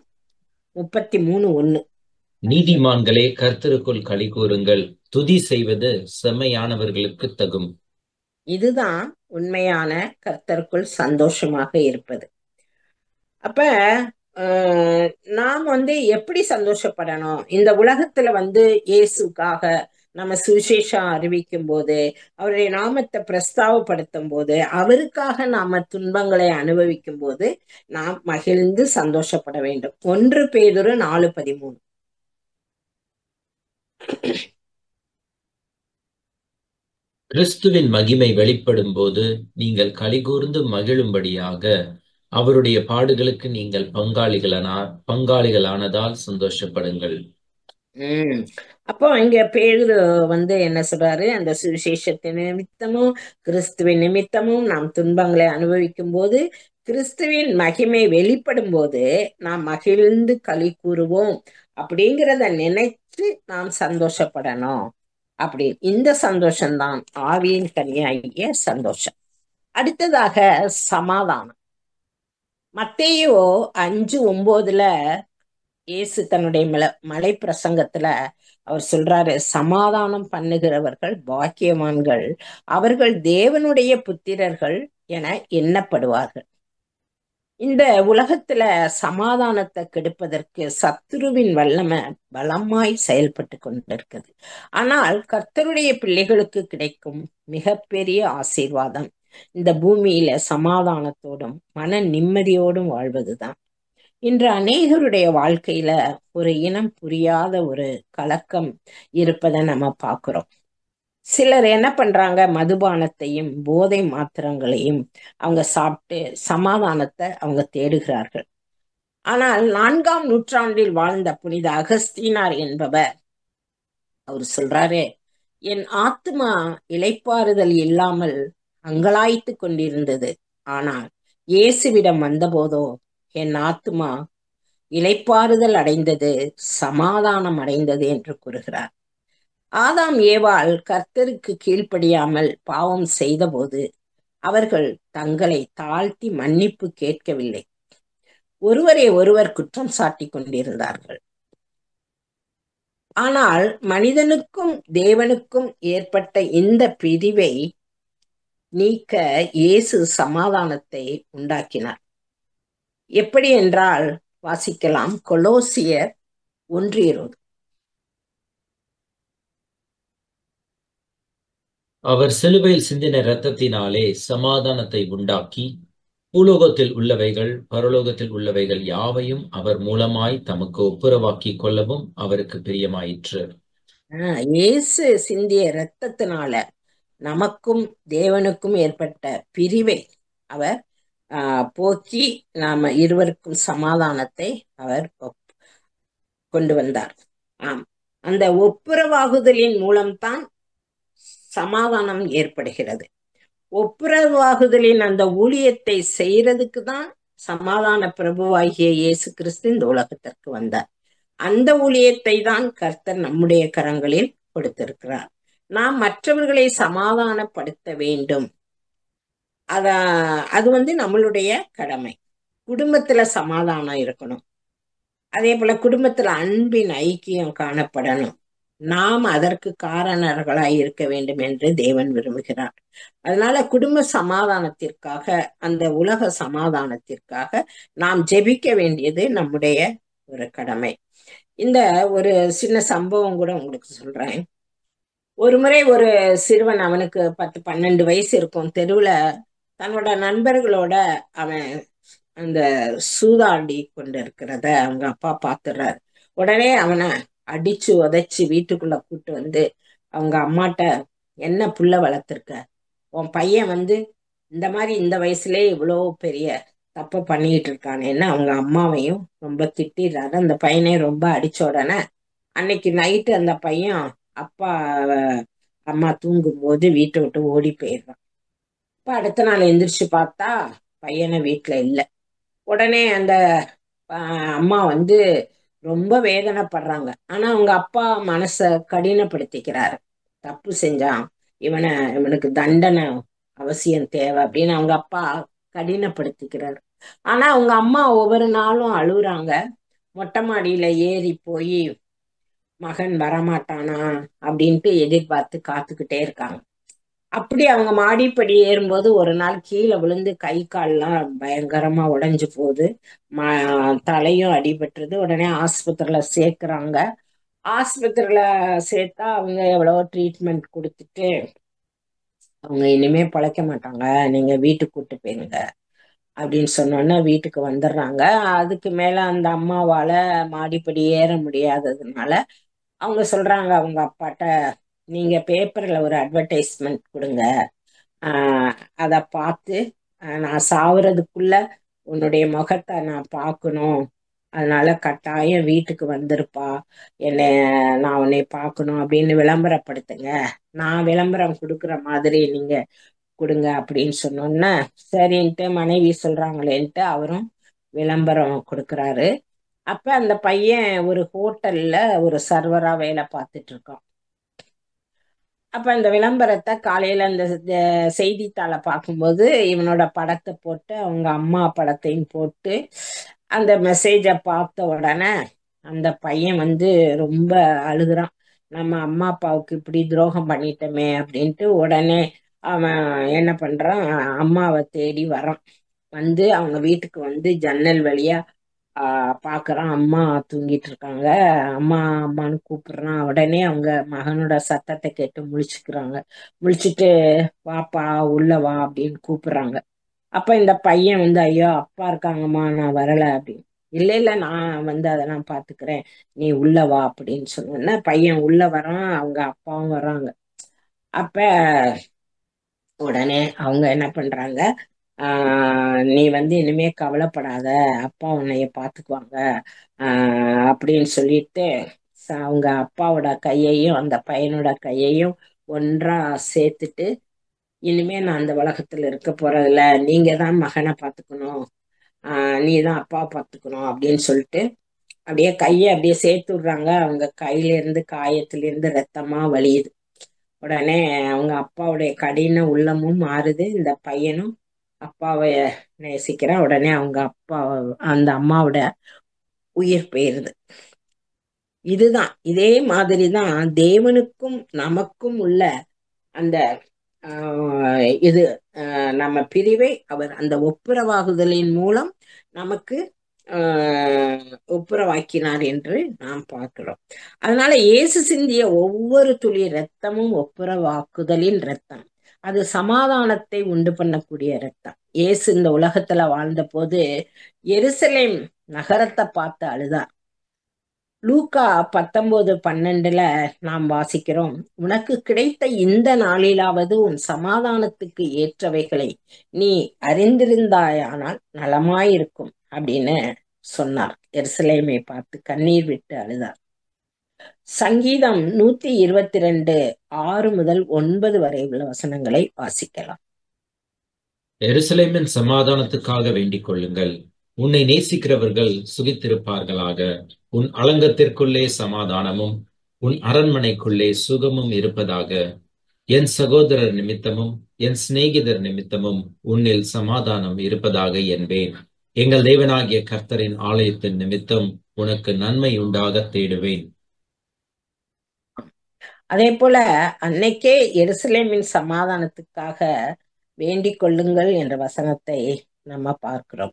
33:1. நீதிமான்களே, கர்த்தருக்குள் களி கூறுங்கள். துதி செய்வது செம்மையானவர்களுக்கு தகும். இதுதான் உண்மையான கர்த்தருக்குள் சந்தோஷமாக இருப்பது. அப்ப நாம் எப்படி சந்தோஷப்படணும்? இந்த உலகத்துல இயேசுக்காக நம்ம சுவிசேஷம் அறிவிக்கும் போது, அவருடைய நாமத்தை பிரஸ்தாவப்படுத்தும் போது, அவருக்காக நாம துன்பங்களை அனுபவிக்கும் போது நாம் மகிழ்ந்து சந்தோஷப்பட வேண்டும். 1 பேதுரு 4:13. கிறிஸ்துவின் மகிமை வெளிப்படும் போது நீங்கள் களிகூர்ந்து மகிழும்படியாக அவருடைய பாடுகளுக்கு நீங்கள் பங்காளிகளானதால் சந்தோஷப்படுங்கள். அப்போ இங்க பேதுரு என்ன சொல்றாரு? அந்த சுவிசேஷத்தின் நிமித்தமும் கிறிஸ்துவின் நிமித்தமும் நாம் துன்பங்களை அனுபவிக்கும் போது, கிறிஸ்துவின் மகிமை வெளிப்படும் போது நாம் மகிழ்ந்து களி கூறுவோம் அப்படிங்கிறத நினைச்சு நாம் சந்தோஷப்படணும். அப்படி இந்த சந்தோஷம்தான் ஆவியின் கனியாகிய சந்தோஷம். அடுத்ததாக சமாதானம். மத்தேயு 5:9 இயேசு தன்னுடைய மலை பிரசங்கத்துல அவர் சொல்றாரு, சமாதானம் பண்ணுகிறவர்கள் பாக்கியவான்கள், அவர்கள் தேவனுடைய புத்திரர்கள் என எண்ணப்படுவார்கள். இந்த உலகத்துல சமாதானத்தை கெடுப்பதற்கு சத்துருவின் வல்லமை பலமாய் செயல்பட்டு கொண்டிருக்குது. ஆனால் கர்த்தருடைய பிள்ளைகளுக்கு கிடைக்கும் மிகப்பெரிய ஆசீர்வாதம் இந்த பூமியில சமாதானத்தோடும் மன நிம்மதியோடும் வாழ்வதுதான். இன்று அநேகருடைய வாழ்க்கையில ஒரு இனம் புரியாத ஒரு கலக்கம் இருப்பதை நம்ம பார்க்கிறோம். சிலர் என்ன பண்றாங்க? மதுபானத்தையும் போதை மாத்திரங்களையும் அவங்க சாப்பிட்டு சமாதானத்தை அவங்க தேடுகிறார்கள். ஆனால் 4ஆம் நூற்றாண்டில் வாழ்ந்த புனித அகஸ்தீனார் என்பவர் அவர் சொல்றாரு, என் ஆத்மா இளைப்பாறுதல் இல்லாமல் அங்கலாய்த்து கொண்டிருந்தது. ஆனால் இயேசுவிடம் வந்தபோதோ என் ஆத்மா இளைப்பாறுதல் அடைந்தது, சமாதானம் அடைந்தது என்று கூறுகிறார். ஆதாம் ஏவாள் கர்த்தருக்கு கீழ்ப்படியாமல் பாவம் செய்தபோது அவர்கள் தங்களை தாழ்த்தி மன்னிப்பு கேட்கவில்லை. ஒருவரை ஒருவர் குற்றம் சாட்டி கொண்டிருந்தார்கள். ஆனால் மனிதனுக்கும் தேவனுக்கும் ஏற்பட்ட இந்த பிரிவை நீக்க இயேசு சமாதானத்தை உண்டாக்கினார். எப்படி என்றால் வாசிக்கலாம். கொலோசியர் 1:20. அவர் சிலுவையில் சிந்தின இரத்தத்தினாலே சமாதானத்தை உண்டாக்கி பூலோகத்தில் உள்ளவைகள் பரலோகத்தில் உள்ளவைகள் யாவையும் அவர் மூலமாய் தமக்கு ஒப்புரவாக்கி கொள்ளவும் அவருக்கு பிரியமாயிற்று. இயேசு சிந்திய இரத்தத்தினால நமக்கும் தேவனுக்கும் ஏற்பட்ட பிரிவை அவர் போக்கி நாம இருவருக்கும் சமாதானத்தை அவர் கொண்டு வந்தார். அந்த ஒப்புரவாகுதலின் மூலம்தான் சமாதானம் ஏற்படுகிறது. ஒப்புரவாகுதலின் அந்த ஊழியத்தை செய்யறதுக்கு தான் சமாதான பிரபுவாகிய இயேசு கிறிஸ்து இந்த உலகத்திற்கு வந்தார். அந்த ஊழியத்தை தான் கர்த்தர் நம்முடைய கரங்களில் கொடுத்திருக்கிறார். நாம் மற்றவர்களை சமாதானப்படுத்த வேண்டும். அது நம்மளுடைய கடமை. குடும்பத்துல சமாதானம் இருக்கணும். அதே போல குடும்பத்துல அன்பின் ஐக்கியம் காணப்படணும். நாம் அதற்கு காரணர்களாய் இருக்க வேண்டும் என்று தேவன் விரும்புகிறார். அதனால குடும்ப சமாதானத்திற்காக, அந்த உலக சமாதானத்திற்காக நாம் ஜெபிக்க வேண்டியது நம்முடைய ஒரு கடமை. இந்த ஒரு சின்ன சம்பவம் கூட உங்களுக்கு சொல்றேன். ஒரு முறை ஒரு சிறுவன், அவனுக்கு 10-12 வயசு இருக்கும், தெருவுல தன்னோட நண்பர்களோட அவன் அந்த சூதாடி கொண்டு இருக்கிறத அவங்க அப்பா பார்த்துடுறாரு. உடனே அவனை அடிச்சு உதைச்சு வீட்டுக்குள்ள கூட்டு வந்து அவங்க அம்மாட்ட, என்ன புள்ள வளர்த்திருக்க, உன் பையன் இந்த மாதிரி இந்த வயசுலயே இவ்வளோ பெரிய தப்பு பண்ணிட்டு இருக்கானேன்னு அவங்க அம்மாவையும் ரொம்ப திட்டிடுறாரு. அந்த பையனை ரொம்ப அடிச்ச உடனே அன்னைக்கு நைட்டு அந்த பையன் அப்பா அம்மா தூங்கும்போது வீட்டை விட்டு ஓடி போயிடுறான். இப்ப அடுத்த நாள் எந்திரிச்சு பார்த்தா பையனை வீட்டுல இல்லை. உடனே அந்த அம்மா ரொம்ப வேதனைப்படுறாங்க. ஆனா அவங்க அப்பா மனச கடினப்படுத்திக்கிறாரு. தப்பு செஞ்சான், இவனுக்கு தண்டனை அவசியம் தேவை அப்படின்னு அவங்க அப்பா கடினப்படுத்திக்கிறாரு. ஆனா அவங்க அம்மா ஒவ்வொரு நாளும் அழுகுறாங்க. மொட்டை மாடியில ஏறி போய் மகன் வரமாட்டானா அப்படின்ட்டு எதிர்பார்த்து காத்துக்கிட்டே இருக்காங்க. அப்படி அவங்க மாடிப்படி ஏறும்போது ஒரு நாள் கீழே விழுந்து கை கால்லாம் பயங்கரமா உடைஞ்சு போகுது. தலையும் அடிபட்டுருது. உடனே ஆஸ்பத்திரியில சேர்க்குறாங்க. ஆஸ்பத்திரியில சேர்த்தா அவங்க எவ்வளவோ ட்ரீட்மெண்ட் கொடுத்துட்டு அவங்க இனிமே பிழைக்க மாட்டாங்க, நீங்க வீட்டுக்கு கூட்டு போயிருங்க அப்படின்னு சொன்னோன்னே வீட்டுக்கு வந்துடுறாங்க. அதுக்கு மேல அந்த அம்மாவால மாடிப்படி ஏற முடியாததுனால அவங்க சொல்றாங்க அவங்க அப்பாட்ட, நீங்க பேப்பர்ல ஒரு அட்வர்டைஸ்மெண்ட் கொடுங்க, அதை பார்த்து நான் சாவறதுக்குள்ள உன்னுடைய முகத்தை நான் பார்க்கணும், அதனால கட்டாயம் வீட்டுக்கு வந்திருப்பா, நான் உன்னை பார்க்கணும் அப்படின்னு விளம்பரப்படுத்துங்க, நான் விளம்பரம் கொடுக்குற மாதிரி நீங்க கொடுங்க அப்படின்னு சொன்னோன்னே சரின்ட்டு மனைவி சொல்றாங்களேன்ட்டு அவரும் விளம்பரம் கொடுக்குறாரு. அப்ப அந்த பையன் ஒரு ஹோட்டல்ல ஒரு சர்வரா வேலை பார்த்துட்டு இருக்கான். அப்ப இந்த விளம்பரத்தை காலையில அந்த செய்தித்தாளை பார்க்கும்போது இவனோட படத்தை போட்டு அவங்க அம்மா படத்தையும் போட்டு அந்த மெசேஜை பார்த்த உடனே அந்த பையன் ரொம்ப அழுகுறான். நம்ம அம்மா அப்பாவுக்கு இப்படி துரோகம் பண்ணிட்டோமே அப்படின்ட்டு உடனே அவன் என்ன பண்றான், அம்மாவை தேடி வரான். அவங்க வீட்டுக்கு ஜன்னல் வழியா பாக்குறான், அம்மா தூங்கிட்டு இருக்காங்க. அம்மா அம்மான்னு கூப்பிடுறான். உடனே அவங்க மகனோட சத்தத்தை கேட்டு முழிச்சுக்கிறாங்க. முழிச்சுட்டு வாப்பா உள்ள வா அப்படின்னு கூப்பிடுறாங்க. அப்ப இந்த பையன் ஐயோ அப்பா இருக்காங்கம்மா நான் வரல அப்படின்னு, இல்ல இல்ல நான் அதெல்லாம் பாத்துக்கிறேன், நீ உள்ள வா அப்படின்னு சொன்னோன்னா பையன் உள்ள வரான். அவங்க அப்பாவும் வர்றாங்க. அப்ப உடனே அவங்க என்ன பண்றாங்க, நீ இனிமே கவலைப்படாத, அப்பா உன்னைய பாத்துக்குவாங்க அப்படின்னு சொல்லிட்டு அவங்க அப்பாவோட கையையும் அந்த பையனோட கையையும் ஒன்றா சேர்த்துட்டு, இனிமே நான் அந்த உலகத்துல இருக்க போறதில்ல, நீங்க தான் மகனை பாத்துக்கணும், நீ தான் அப்பா பாத்துக்கணும் அப்படின்னு சொல்லிட்டு அப்படியே கையை அப்படியே சேர்த்து விடுறாங்க. அவங்க கையில இருந்து காயத்துல இருந்து ரத்தமா வலியுது. உடனே அவங்க அப்பாவுடைய கடின உள்ளமும் மாறுது. இந்த பையனும் அப்பாவை நேசிக்கிறான். உடனே அவங்க அப்பா அந்த அம்மாவோட உயிர் போயிருது. இதே மாதிரிதான் தேவனுக்கும் நமக்கும் உள்ள அந்த இது நம்ம பிரிவை அவர் அந்த ஒப்புரவாகுதலின் மூலம் நமக்கு ஒப்புரவாக்கினார் என்று நாம் பார்க்கிறோம். அதனால இயேசு சிந்திய ஒவ்வொரு துளி இரத்தமும் ஒப்புரவாக்குதலின் இரத்தம். அது சமாதானத்தை உண்டு பண்ணக்கூடிய இரத்தம். இயேசு இந்த உலகத்துல வாழ்ந்த போது எருசலேம் நகரத்தை பார்த்து அழுதார். லூக்கா 19:12 நாம் வாசிக்கிறோம், உனக்கு கிடைத்த இந்த நாளிலாவது உன் சமாதானத்துக்கு ஏற்றவைகளை நீ அறிந்திருந்தாயானால் நலமாயிருக்கும் அப்படின்னு சொன்னார். எருசலேமை பார்த்து கண்ணீர் விட்டு அழுதார். சங்கீதம் 122 6 முதல் 9 வரை உள்ள வசனங்களை வாசிக்கலாம். எருசலேமின் சமாதானத்துக்காக வேண்டிக் கொள்ளுங்கள். உன்னை நேசிக்கிறவர்கள் சுகித்திருப்பார்களாக. உன் அலங்கத்திற்குள்ளே சமாதானமும் உன் அரண்மனைக்குள்ளே சுகமும் இருப்பதாக. என் சகோதரர் நிமித்தமும் என் சிநேகிதர் நிமித்தமும் உன்னில் சமாதானம் இருப்பதாக என்பேன். எங்கள் தேவனாகிய கர்த்தரின் ஆலயத்தின் நிமித்தம் உனக்கு நன்மை உண்டாக தேடுவேன். அதே போல அன்னைக்கே எருசலேமின் சமாதானத்துக்காக வேண்டிக் கொள்ளுங்கள் என்ற வசனத்தை நம்ம பார்க்கிறோம்.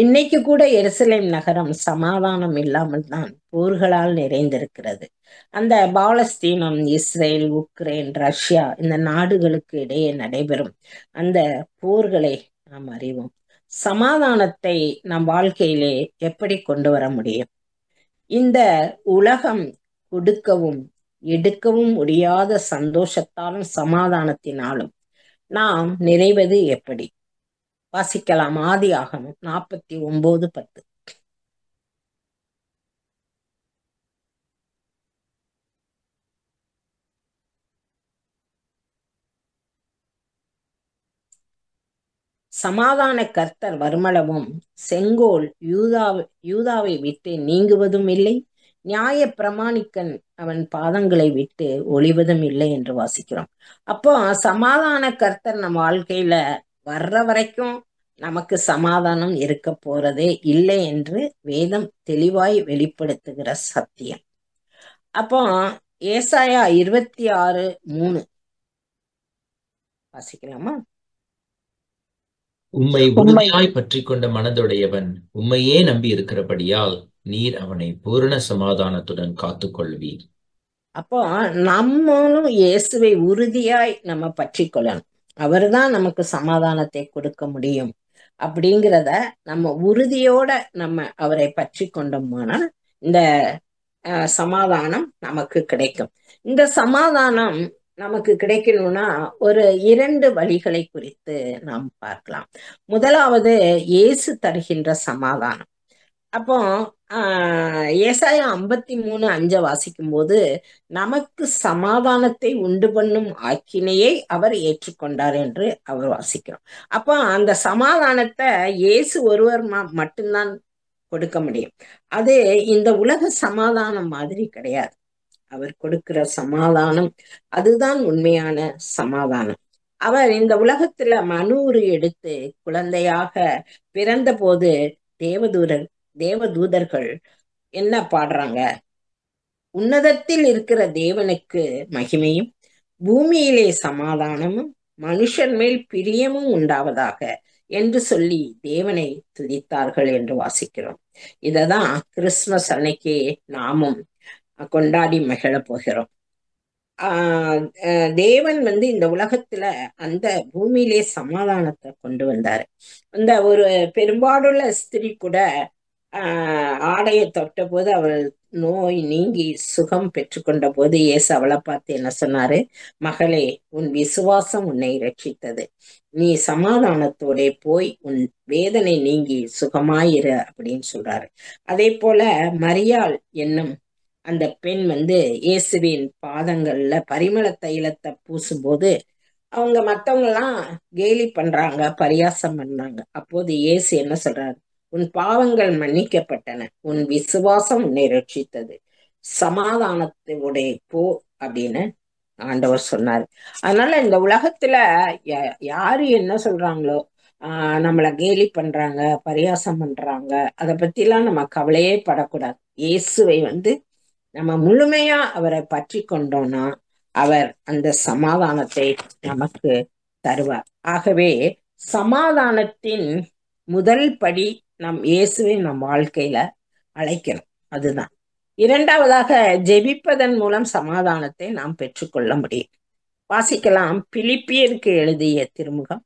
இன்னைக்கு கூட எருசலேம் நகரம் சமாதானம் இல்லாமல் தான் போர்களால் நிறைந்திருக்கிறது. அந்த பாலஸ்தீனம், இஸ்ரேல், உக்ரைன், ரஷ்யா இந்த நாடுகளுக்கு இடையே நடைபெறும் அந்த போர்களை நாம் அறிவோம். சமாதானத்தை நம் வாழ்க்கையிலே எப்படி கொண்டு வர முடியும்? இந்த உலகம் கொடுக்கவும் எடுக்கவும் முடியாத சந்தோஷத்தாலும் சமாதானத்தினாலும் நாம் நிறைவது எப்படி? வாசிக்கலாம். ஆதியாகமம் 49:10. சமாதான கர்த்தர் வருமளவும் செங்கோல் யூதாவை விட்டு நீங்குவதும் இல்லை, நியாய பிரமாணிக்கன் அவன் பாதங்களை விட்டு ஒளிவதும் இல்லை என்று வாசிக்கிறோம். அப்போ சமாதான கர்த்தர் நம்ம வாழ்க்கையில வர்ற வரைக்கும் நமக்கு சமாதானம் இருக்க போறதே இல்லை என்று வேதம் தெளிவாய் வெளிப்படுத்துகிற சத்தியம். அப்போ ஏசாயா 26:3 வாசிக்கலாமா? உம்மை உறுதியாய் பற்றி கொண்ட மனதுடையவன் உம்மையே நம்பி இருக்கிறபடியால் நீர் அவனை பூரண சமாதானத்துடன் காத்துக்கொள்வீர். அப்போ நம்மளும் இயேசுவை உறுதியாய் நம்ம பற்றி கொள்ளணும். அவர்தான் நமக்கு சமாதானத்தை கொடுக்க முடியும் அப்படிங்கிறத நம்ம உறுதியோட நம்ம அவரை பற்றி கொண்டோம்னா இந்த சமாதானம் நமக்கு கிடைக்கும். இந்த சமாதானம் நமக்கு கிடைக்கணும்னா ஒரு 2 வழிகளை குறித்து நாம் பார்க்கலாம். முதலாவது இயேசு தருகின்ற சமாதானம். அப்போ ஏசாயா 53:5 வாசிக்கும் போது நமக்கு சமாதானத்தை உண்டு பண்ணும் ஆக்கினையை அவர் ஏற்றுக்கொண்டார் என்று அவர் வாசிக்கிறோம். அப்போ அந்த சமாதானத்தை இயேசு ஒருவர் மட்டும்தான் கொடுக்க முடியும். அது இந்த உலக சமாதானம் மாதிரி கிடையாது. அவர் கொடுக்கிற சமாதானம் அதுதான் உண்மையான சமாதானம். அவர் இந்த உலகத்துல மனூறு எடுத்து குழந்தையாக பிறந்த போது தேவதூதர்கள் என்ன பாடுறாங்க? உன்னதத்தில் இருக்கிற தேவனுக்கு மகிமையும் பூமியிலே சமாதானமும் மனுஷன் மேல் பிரியமும் உண்டாவதாக என்று சொல்லி தேவனை துதித்தார்கள் என்று வாசிக்கிறோம். இததான் கிறிஸ்துமஸ் அன்னைக்கு நாமும் கொண்டாடி மகிழ போகிறோம். தேவன் இந்த உலகத்துல அந்த பூமியிலே சமாதானத்தை கொண்டு வந்தாரு. அந்த ஒரு பெரும்பாடுள்ள ஸ்திரீ கூட ஆடையை தொட்ட போது அவள் நோய் நீங்கி சுகம் பெற்றுக்கொண்ட போது இயேசு அவளை பார்த்து என்ன சொன்னாரு? மகளே, உன் விசுவாசம் உன்னை ரட்சித்தது, நீ சமாதானத்தோட போய் உன் வேதனை நீங்கி சுகமாயிரு அப்படின்னு சொல்றாரு. அதே போல மரியாள் என்னும் அந்த பெண் இயேசுவின் பாதங்கள்ல பரிமள தைலத்தை பூசும்போது அவங்க மத்தவங்க எல்லாம் கேலி பண்றாங்க, பரியாசம் பண்றாங்க. அப்போது இயேசு என்ன சொல்றாரு? உன் பாவங்கள் மன்னிக்கப்பட்டன, உன் விசுவாசம் உன்னை ரட்சித்தது, சமாதானத்தோட போ அப்படின்னு ஆண்டவர் சொன்னாரு. அதனால இந்த உலகத்துல யாரு என்ன சொல்றாங்களோ, நம்மளை கேலி பண்றாங்க, பரியாசம் பண்றாங்க, அதை பத்தி எல்லாம் நம்ம கவலையே படக்கூடாது. இயேசுவை நம்ம முழுமையா அவரை பற்றி கொண்டோம்னா அவர் அந்த சமாதானத்தை நமக்கு தருவார். ஆகவே சமாதானத்தின் முதல் படி நம் இயேசுவை நம் வாழ்க்கையில அழைக்கணும். அதுதான். இரண்டாவதாக ஜெபிப்பதன் மூலம் சமாதானத்தை நாம் பெற்றுக்கொள்ள முடியும். வாசிக்கலாம். பிலிப்பியருக்கு எழுதிய திருமுகம்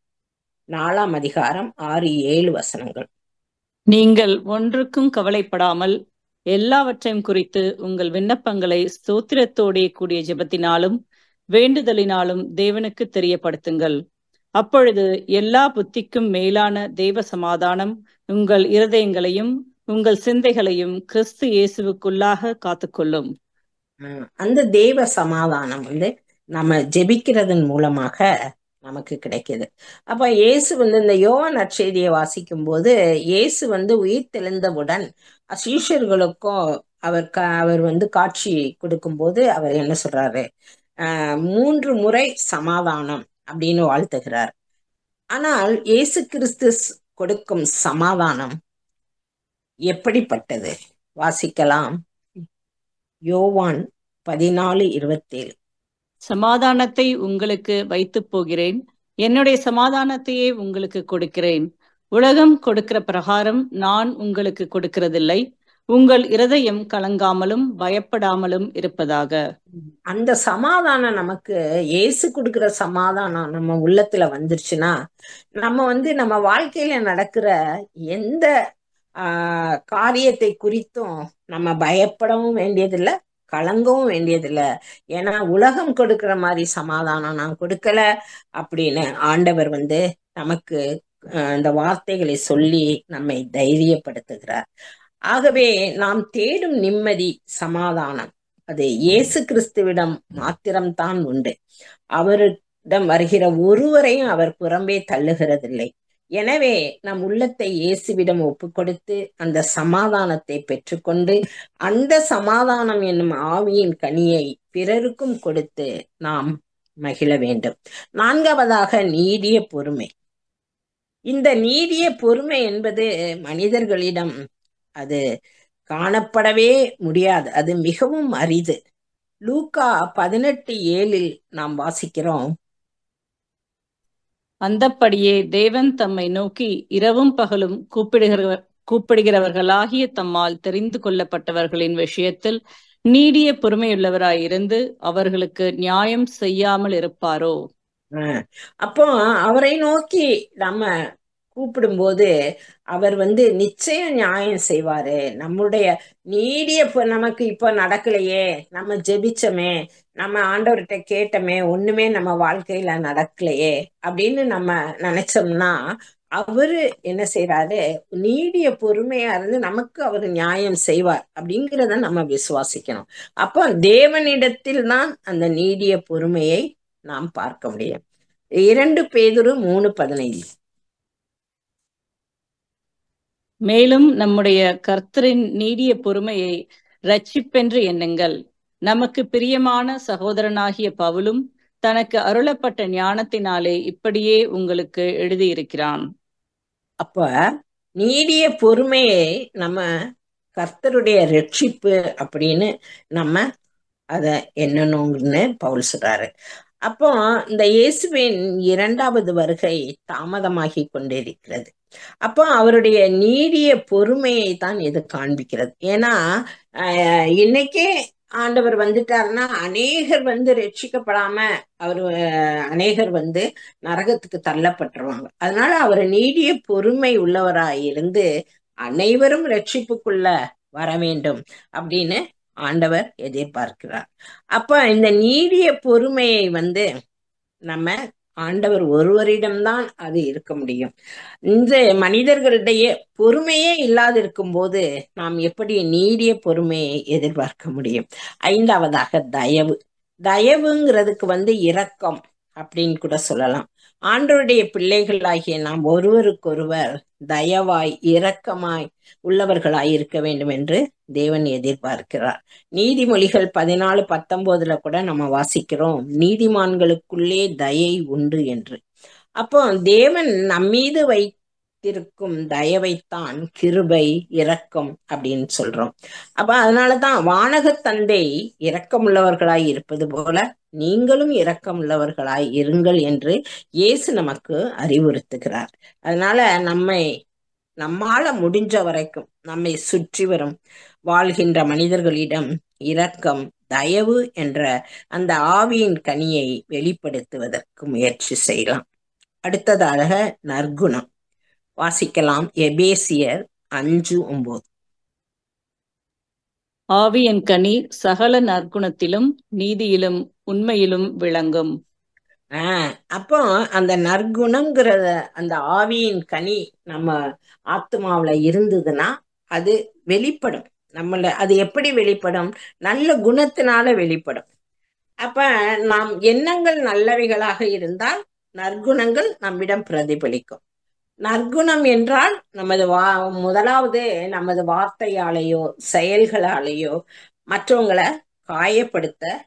4ஆம் அதிகாரம் 6-7 வசனங்கள். நீங்கள் ஒன்றுக்கும் கவலைப்படாமல் எல்லாவற்றையும் குறித்து உங்கள் விண்ணப்பங்களை ஸ்தோத்திரத்தோடே கூடிய ஜெபத்தினாலும் வேண்டுதலினாலும் தேவனுக்கு தெரியப்படுத்துங்கள். அப்பொழுது எல்லா புத்திக்கும் மேலான தேவ சமாதானம் உங்கள் இருதயங்களையும் உங்கள் சிந்தைகளையும் கிறிஸ்து இயேசுவுக்குள்ளாக காத்துக்கொள்ளும். அந்த தேவ சமாதானம் நம்ம ஜெபிக்கிறதன் மூலமாக நமக்கு கிடைக்குது. அப்ப இயேசு இந்த யோவான் நற்செய்தியை வாசிக்கும் போது இயேசு உயிர் தெழுந்தவுடன் சீஷர்களுக்கும் அவர் காட்சி கொடுக்கும்போது அவர் என்ன சொல்றாரு? 3 முறை சமாதானம் அப்படின்னு வாழ்த்துகிறார். ஆனால் இயேசு கிறிஸ்து கொடுக்கும் சமாதானம் எப்படிப்பட்டது? வாசிக்கலாம். யோவான் 14:27. சமாதானத்தை உங்களுக்கு வைத்து போகிறேன், என்னுடைய சமாதானத்தையே உங்களுக்கு கொடுக்கிறேன். உலகம் கொடுக்கிற பிரகாரம் நான் உங்களுக்கு கொடுக்கிறதில்லை. உங்கள் இருதயம் கலங்காமலும் பயப்படாமலும் இருப்பதாக. அந்த சமாதானம் நமக்கு இயேசு கொடுக்கிற சமாதானம் நம்ம உள்ளத்துல வந்துருச்சுன்னா நம்ம நம்ம வாழ்க்கையில நடக்கிற எந்த காரியத்தை குறித்தும் நம்ம பயப்படவும் வேண்டியதில்லை, கலங்கவும் வேண்டியதில்லை. ஏன்னா உலகம் கொடுக்கிற மாதிரி சமாதானம் நான் கொடுக்கல அப்படின்னு ஆண்டவர் நமக்கு அந்த வார்த்தைகளை சொல்லி நம்மை தைரியப்படுத்துகிறார். ஆகவே நாம் தேடும் நிம்மதி, சமாதானம் அது இயேசு கிறிஸ்துவிடம் மாத்திரம்தான் உண்டு. அவரிடம் வருகிற ஒருவரையும் அவர் புறம்பே தள்ளுகிறதில்லை. எனவே நம் உள்ளத்தை இயேசுவிடம் ஒப்புக்கொடுத்து அந்த சமாதானத்தை பெற்றுக்கொண்டு அந்த சமாதானம் என்னும் ஆவியின் கனியை பிறருக்கும் கொடுத்து நாம் மகிழ வேண்டும். 4வதாக நீடிய பொறுமை. இந்த நீடிய பொறுமை என்பது மனிதர்களிடம் அது காணப்படவே முடியாது. அது மிகவும் அரிது. லூக்கா 18:7 நாம் வாசிக்கிறோம், அந்தப்படியே தேவன் தம்மை நோக்கி இரவும் பகலும் கூப்பிடுகிறவர்களாகிய தம்மால் தெரிந்து கொள்ளப்பட்டவர்களின் விஷயத்தில் நீடிய பொறுமையுள்ளவராயிருந்து அவர்களுக்கு நியாயம் செய்யாமல் இருப்பாரோ? அப்போ அவரை நோக்கி நம்ம கூப்பிடும்போது அவர் நிச்சயம் நியாயம் செய்வாரு. நம்முடைய நீடிய நமக்கு இப்ப நடக்கலையே, நம்ம ஜெபிச்சோமே, நம்ம ஆண்டவர்கிட்ட கேட்டோமே, ஒண்ணுமே நம்ம வாழ்க்கையில நடக்கலையே அப்படின்னு நம்ம நினைச்சோம்னா அவரு என்ன செய்யறாரு, நீடிய பொறுமையா இருந்து நமக்கு அவர் நியாயம் செய்வார் அப்படிங்கிறத நம்ம விசுவாசிக்கணும். அப்போ தேவனிடத்தில் தான் அந்த நீடிய பொறுமையை நாம் பார்க்க முடியும். 2 பேதுரு 3:15. மேலும் நம்முடைய கர்த்தரின் நீடிய பொறுமையை இரட்சிப்பென்று எண்ணுங்கள். நமக்கு பிரியமான சகோதரனாகிய பவுலும் தனக்கு அருளப்பட்ட ஞானத்தினாலே இப்படியே உங்களுக்கு எழுதியிருக்கிறான். அப்ப நீடிய பொறுமையை நம்ம கர்த்தருடைய ரட்சிப்பு அப்படின்னு நம்ம அதை எண்ணணும்னு பவுல் சொல்றாரு. அப்போ இந்த இயேசுவின் 2வது வருகை தாமதமாகி கொண்டிருக்கிறது. அப்போ அவருடைய நீடிய பொறுமையை தான் இது காண்பிக்கிறது. ஏன்னா இன்னைக்கே ஆண்டவர் வந்துட்டாருன்னா அநேகர் ரட்சிக்கப்படாம அநேகர் நரகத்துக்கு தள்ளப்பட்டுருவாங்க. அதனால அவர் நீடிய பொறுமை உள்ளவராயிருந்து அனைவரும் ரட்சிப்புக்குள்ள வர வேண்டும் அப்படின்னு ஆண்டவர் எதிர்பார்க்கிறார். அப்ப இந்த நீடிய பொறுமையை நம்ம ஆண்டவர் ஒருவரிடம்தான் அது இருக்க முடியும். இந்த மனிதர்களிடையே பொறுமையே இல்லாதிருக்கும் போது நாம் எப்படி நீடிய பொறுமையை எதிர்பார்க்க முடியும்? 5வதாக தயவு. தயவுங்கிறதுக்கு இரக்கம் அப்படின்னு கூட சொல்லலாம். ஆண்டவருடைய பிள்ளைகளாகிய நாம் ஒருவருக்கொருவர் தயவாய் இரக்கமாய் உள்ளவர்களாய் இருக்க வேண்டும் என்று தேவன் எதிர்பார்க்கிறார். நீதிமொழிகள் 14:19 கூட நம்ம வாசிக்கிறோம், நீதிமான்களுக்குள்ளே தயை உண்டு என்று. அப்போ தேவன் நம்மீது வைத்திருக்கும் தயவைத்தான் கிருபை, இரக்கம் அப்படின்னு சொல்றோம். அப்ப அதனாலதான் வானகத் தந்தை இரக்கமுள்ளவர்களாய் இருப்பது போல நீங்களும் இரக்கமுள்ளவர்களாய் இருங்கள் என்று இயேசு நமக்கு அறிவுறுத்துகிறார். அதனால நம்மால முடிஞ்ச வரைக்கும் நம்மை சுற்றி வரும் வாழ்கின்ற மனிதர்களிடம் இரக்கம், தயவு என்ற அந்த ஆவியின் கனியை வெளிப்படுத்துவதற்கு முயற்சி செய்யலாம். அடுத்ததாக நற்குணம் வாசிக்கலாம், எபேசியர் 5:9. ஆவியின் கனி சகல நற்குணத்திலும் நீதியிலும் உண்மையிலும் விளங்கும். அப்போ அந்த நற்குணம்ங்கிற அந்த ஆவியின் கனி நம்ம ஆத்மாவுல இருந்ததுன்னா அது வெளிப்படும். அது எப்படி வெளிப்படும்? நல்ல குணத்தினால வெளிப்படும். அப்ப நாம் எண்ணங்கள் நல்லவைகளாக இருந்தால் நற்குணங்கள் நம்மிடம் பிரதிபலிக்கும். நற்குணம் என்றால் முதலாவது நமது வார்த்தையாலேயோ செயல்களாலேயோ மற்றவங்களை காயப்படுத்தாத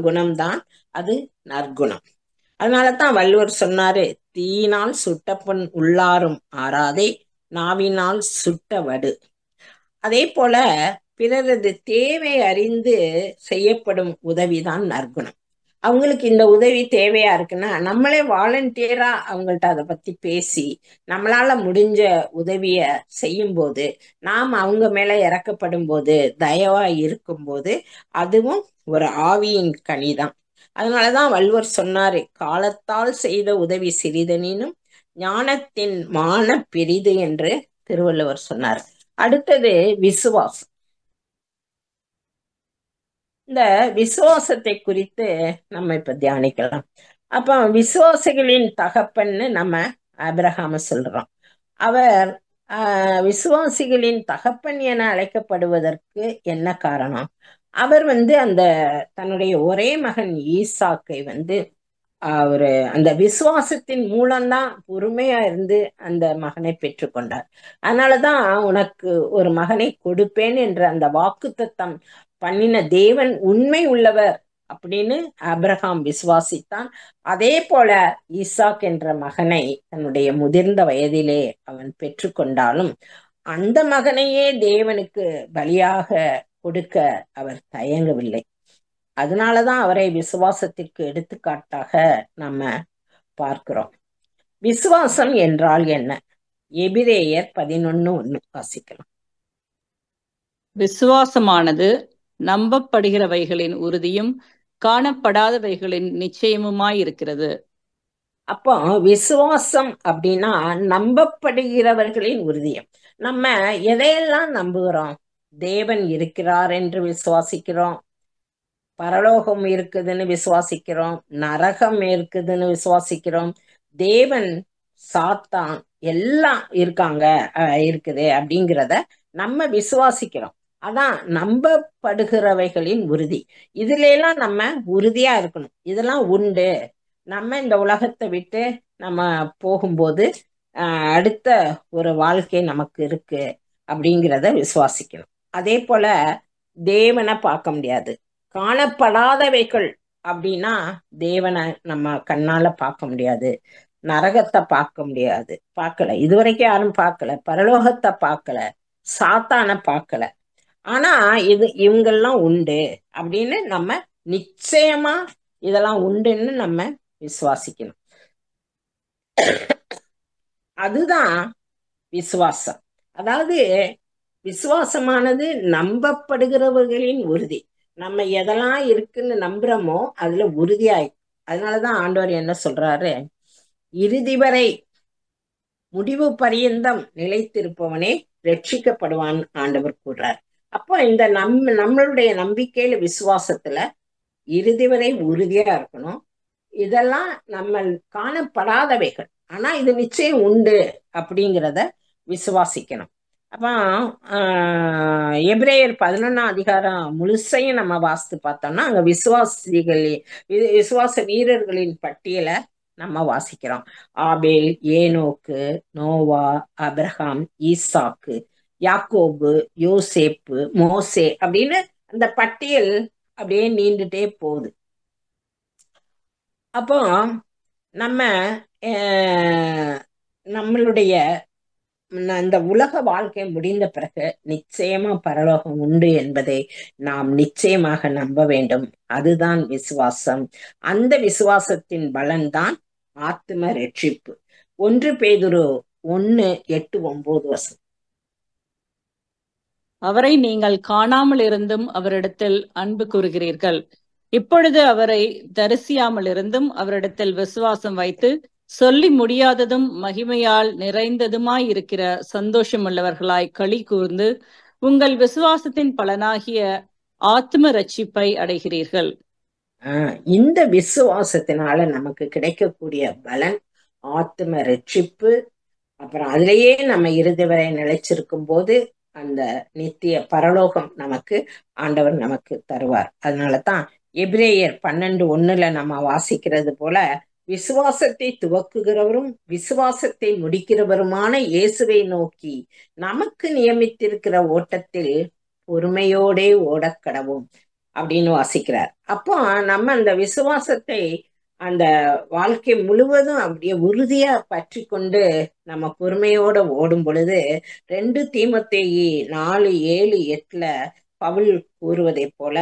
குணம்தான் அது நற்குணம். அதனாலதான் வள்ளுவர் சொன்னாரு, தீயினால் சுட்டப்பன் உள்ளாரும் ஆறாதே, நாவினால் சுட்ட வடு. அதே போல பிறரது தேவை அறிந்து செய்யப்படும் உதவிதான் நற்குணம். அவங்களுக்கு இந்த உதவி தேவையா இருக்குன்னா நம்மளே வாலண்டியரா அவங்கள்ட்ட அதை பத்தி பேசி நம்மளால முடிஞ்ச உதவிய செய்யும் போது, நாம் அவங்க மேல இறக்கப்படும் போது, தயவா இருக்கும் போது அதுவும் ஒரு ஆவியின் கனிதான். அதனாலதான் வள்ளுவர் சொன்னாரு, காலத்தால் செய்த உதவி சிறிதனினும் ஞானத்தின் மான பெரிது என்று திருவள்ளுவர் சொன்னார். அடுத்தது விசுவாசம். இந்த விசுவாசத்தை குறித்து நம்ம இப்ப தியானிக்கலாம். அப்ப விசுவாசிகளின் தகப்பன்னு நம்ம ஆபிரகாம சொல்றோம். அவர் விசுவாசிகளின் தகப்பன் என அழைக்கப்படுவதற்கு என்ன காரணம்? அவர் அந்த தன்னுடைய ஒரே மகன் ஈசாக்கை அவரு அந்த விசுவாசத்தின் மூலம்தான் பொறுமையா இருந்து அந்த மகனை பெற்றுக்கொண்டார். அதனாலதான் உனக்கு ஒரு மகனை கொடுப்பேன் என்ற அந்த வாக்குத்தத்தம் பண்ணின தேவன் உண்மை உள்ளவர் அப்படின்னு ஆபிரகாம் விசுவாசித்தான். அதே போல ஈசாக் என்ற மகனை தன்னுடைய முதிர்ந்த வயதிலே அவன் பெற்றுக்கொண்டாலும் அந்த மகனையே தேவனுக்கு பலியாக கொடுக்க அவர் தயங்கவில்லை. அதனாலதான் அவரை விசுவாசத்திற்கு எடுத்துக்காட்டாக நம்ம பார்க்கிறோம். விசுவாசம் என்றால் என்ன? எபிரேயர் 11:1 வாசிக்கலாம். விசுவாசமானது நம்பப்படுகிறவைகளின் உறுதியும் காணப்படாதவைகளின் நிச்சயமுமாயிருக்கிறது. அப்போ விசுவாசம் அப்படின்னா நம்பப்படுகிறவர்களின் உறுதியம். நம்ம எதையெல்லாம் நம்புகிறோம்? தேவன் இருக்கிறார் என்று விசுவாசிக்கிறோம், பரலோகம் இருக்குதுன்னு விசுவாசிக்கிறோம், நரகம் இருக்குதுன்னு விசுவாசிக்கிறோம், தேவன் சாத்தான் எல்லாம் இருக்குது அப்படிங்கிறத நம்ம விசுவாசிக்கிறோம். அதான் நம்பப்படுகிறவைகளின் உறுதி. இதுல எல்லாம் நம்ம உறுதியா இருக்கணும். இதெல்லாம் உண்டு. நம்ம இந்த உலகத்தை விட்டு நம்ம போகும்போது அடுத்த ஒரு வாழ்க்கை நமக்கு இருக்கு அப்படிங்கிறத விசுவாசிக்கணும். அதே போல தேவனை பார்க்க முடியாது. காணப்படாதவைகள் அப்படின்னா தேவனை நம்ம கண்ணால பார்க்க முடியாது, நரகத்தை பார்க்க முடியாது, பார்க்கல, இதுவரைக்கும் யாரும் பார்க்கல, பரலோகத்தை பார்க்கல, சாத்தானை பார்க்கல. ஆனா இவங்கெல்லாம் உண்டு அப்படின்னு நம்ம நிச்சயமா இதெல்லாம் உண்டுன்னு நம்ம விசுவாசிக்கணும். அதுதான் விசுவாசம். அதாவது விசுவாசமானது நம்பப்படுகிறவர்களின் உறுதி. நம்ம எதெல்லாம் இருக்குன்னு நம்புறோமோ அதுல உறுதியாய். அதனாலதான் ஆண்டவர் என்ன சொல்றாரு? இறுதி வரை முடிவு பரியந்தம் நிலைத்திருப்பவனே ரட்சிக்கப்படுவான் ஆண்டவர் கூறார். அப்போ இந்த நம்மளுடைய நம்பிக்கையில விசுவாசத்துல இறுதி வரை உறுதியா இருக்கணும். இதெல்லாம் நம்ம காணப்படாதவைகள், ஆனா இது நிச்சயம் உண்டு அப்படிங்கிறத விசுவாசிக்கணும். அப்ப எபிரேயர் 11ஆம் அதிகாரம் முழுசையும் நம்ம வாசித்து பார்த்தோம்னா அங்க விசுவாச வீரர்களின் பட்டியலை நம்ம வாசிக்கிறோம். ஆபேல், ஏனோக்கு, நோவா, அபிரகாம், ஈசாக்கு, யாக்கோபு, யோசேப்பு, மோசே அப்படின்னு அந்த பட்டியல் அப்படியே நீண்டுட்டே போகுது. அப்போ நம்மளுடைய இந்த உலக வாழ்க்கை முடிந்த பிறகு நிச்சயமா பரலோகம் உண்டு என்பதை நாம் நிச்சயமாக நம்ப வேண்டும். அதுதான் விசுவாசம். அந்த விசுவாசத்தின் பலன்தான் ஆத்தும ரட்சிப்பு. 1 பேதுரு 1:8-9 அவரை நீங்கள் காணாமல் இருந்தும் அவரிடத்தில் அன்பு கூறுகிறீர்கள். இப்பொழுது அவரை தரிசியாமல் இருந்தும் அவரிடத்தில் விசுவாசம் வைத்து சொல்லி முடியாததும் மகிமையால் நிறைந்ததுமாயிருக்கிற சந்தோஷமுள்ளவர்களாய் களி கூர்ந்து உங்கள் விசுவாசத்தின் பலனாகிய ஆத்ம ரட்சிப்பை அடைகிறீர்கள். இந்த விசுவாசத்தினால நமக்கு கிடைக்கக்கூடிய பலன் ஆத்ம ரட்சிப்பு. அப்புறம் அதுலயே நம்ம இறுதி வரை நிலைச்சிருக்கும் போது அந்த நித்திய பரலோகம் நமக்கு ஆண்டவர் நமக்கு தருவார். அதனாலதான் எபிரேயர் 12:1 நம்ம வாசிக்கிறது போல விசுவாசத்தை துவக்குகிறவரும் விசுவாசத்தை முடிக்கிறவருமான இயேசுவை நோக்கி நமக்கு நியமித்திருக்கிற ஓட்டத்தில் பொறுமையோடே ஓடக்கடவும் அப்படின்னு வாசிக்கிறார். அப்போ நம்ம அந்த விசுவாசத்தை அந்த வாழ்க்கை முழுவதும் அப்படியே உறுதியா பற்றி கொண்டு நம்ம பொறுமையோட ஓடும் பொழுது 2 தீமோத்தேயு 4:7-8 பவுல் கூறுவதை போல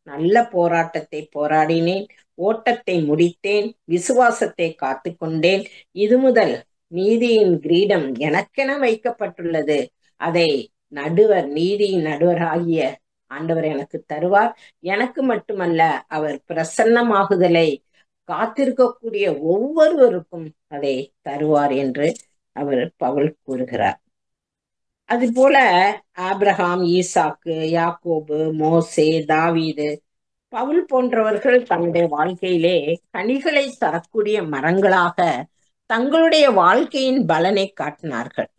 நல்ல போராட்டத்தை போராடினேன், ஓட்டத்தை முடித்தேன், விசுவாசத்தை காத்து கொண்டேன். இது முதல் நீதியின் கிரீடம் எனக்கென வைக்கப்பட்டுள்ளது. அதை நீதியின் நடுவராகிய ஆண்டவர் எனக்கு தருவார். எனக்கு மட்டுமல்ல, அவர் பிரசன்னமாகுதலை காத்திருக்கக்கூடிய ஒவ்வொருவருக்கும் அதை தருவார் என்று பவுல் கூறுகிறார். அதுபோல ஆபிரகாம், ஈசாக்கு, யாக்கோபு, மோசே, தாவீது பவுல் போன்றவர்கள் தங்களுடைய வாழ்க்கையிலே கனிகளை தரக்கூடிய மரங்களாக தங்களுடைய வாழ்க்கையின் பலனை காட்டினார்கள்.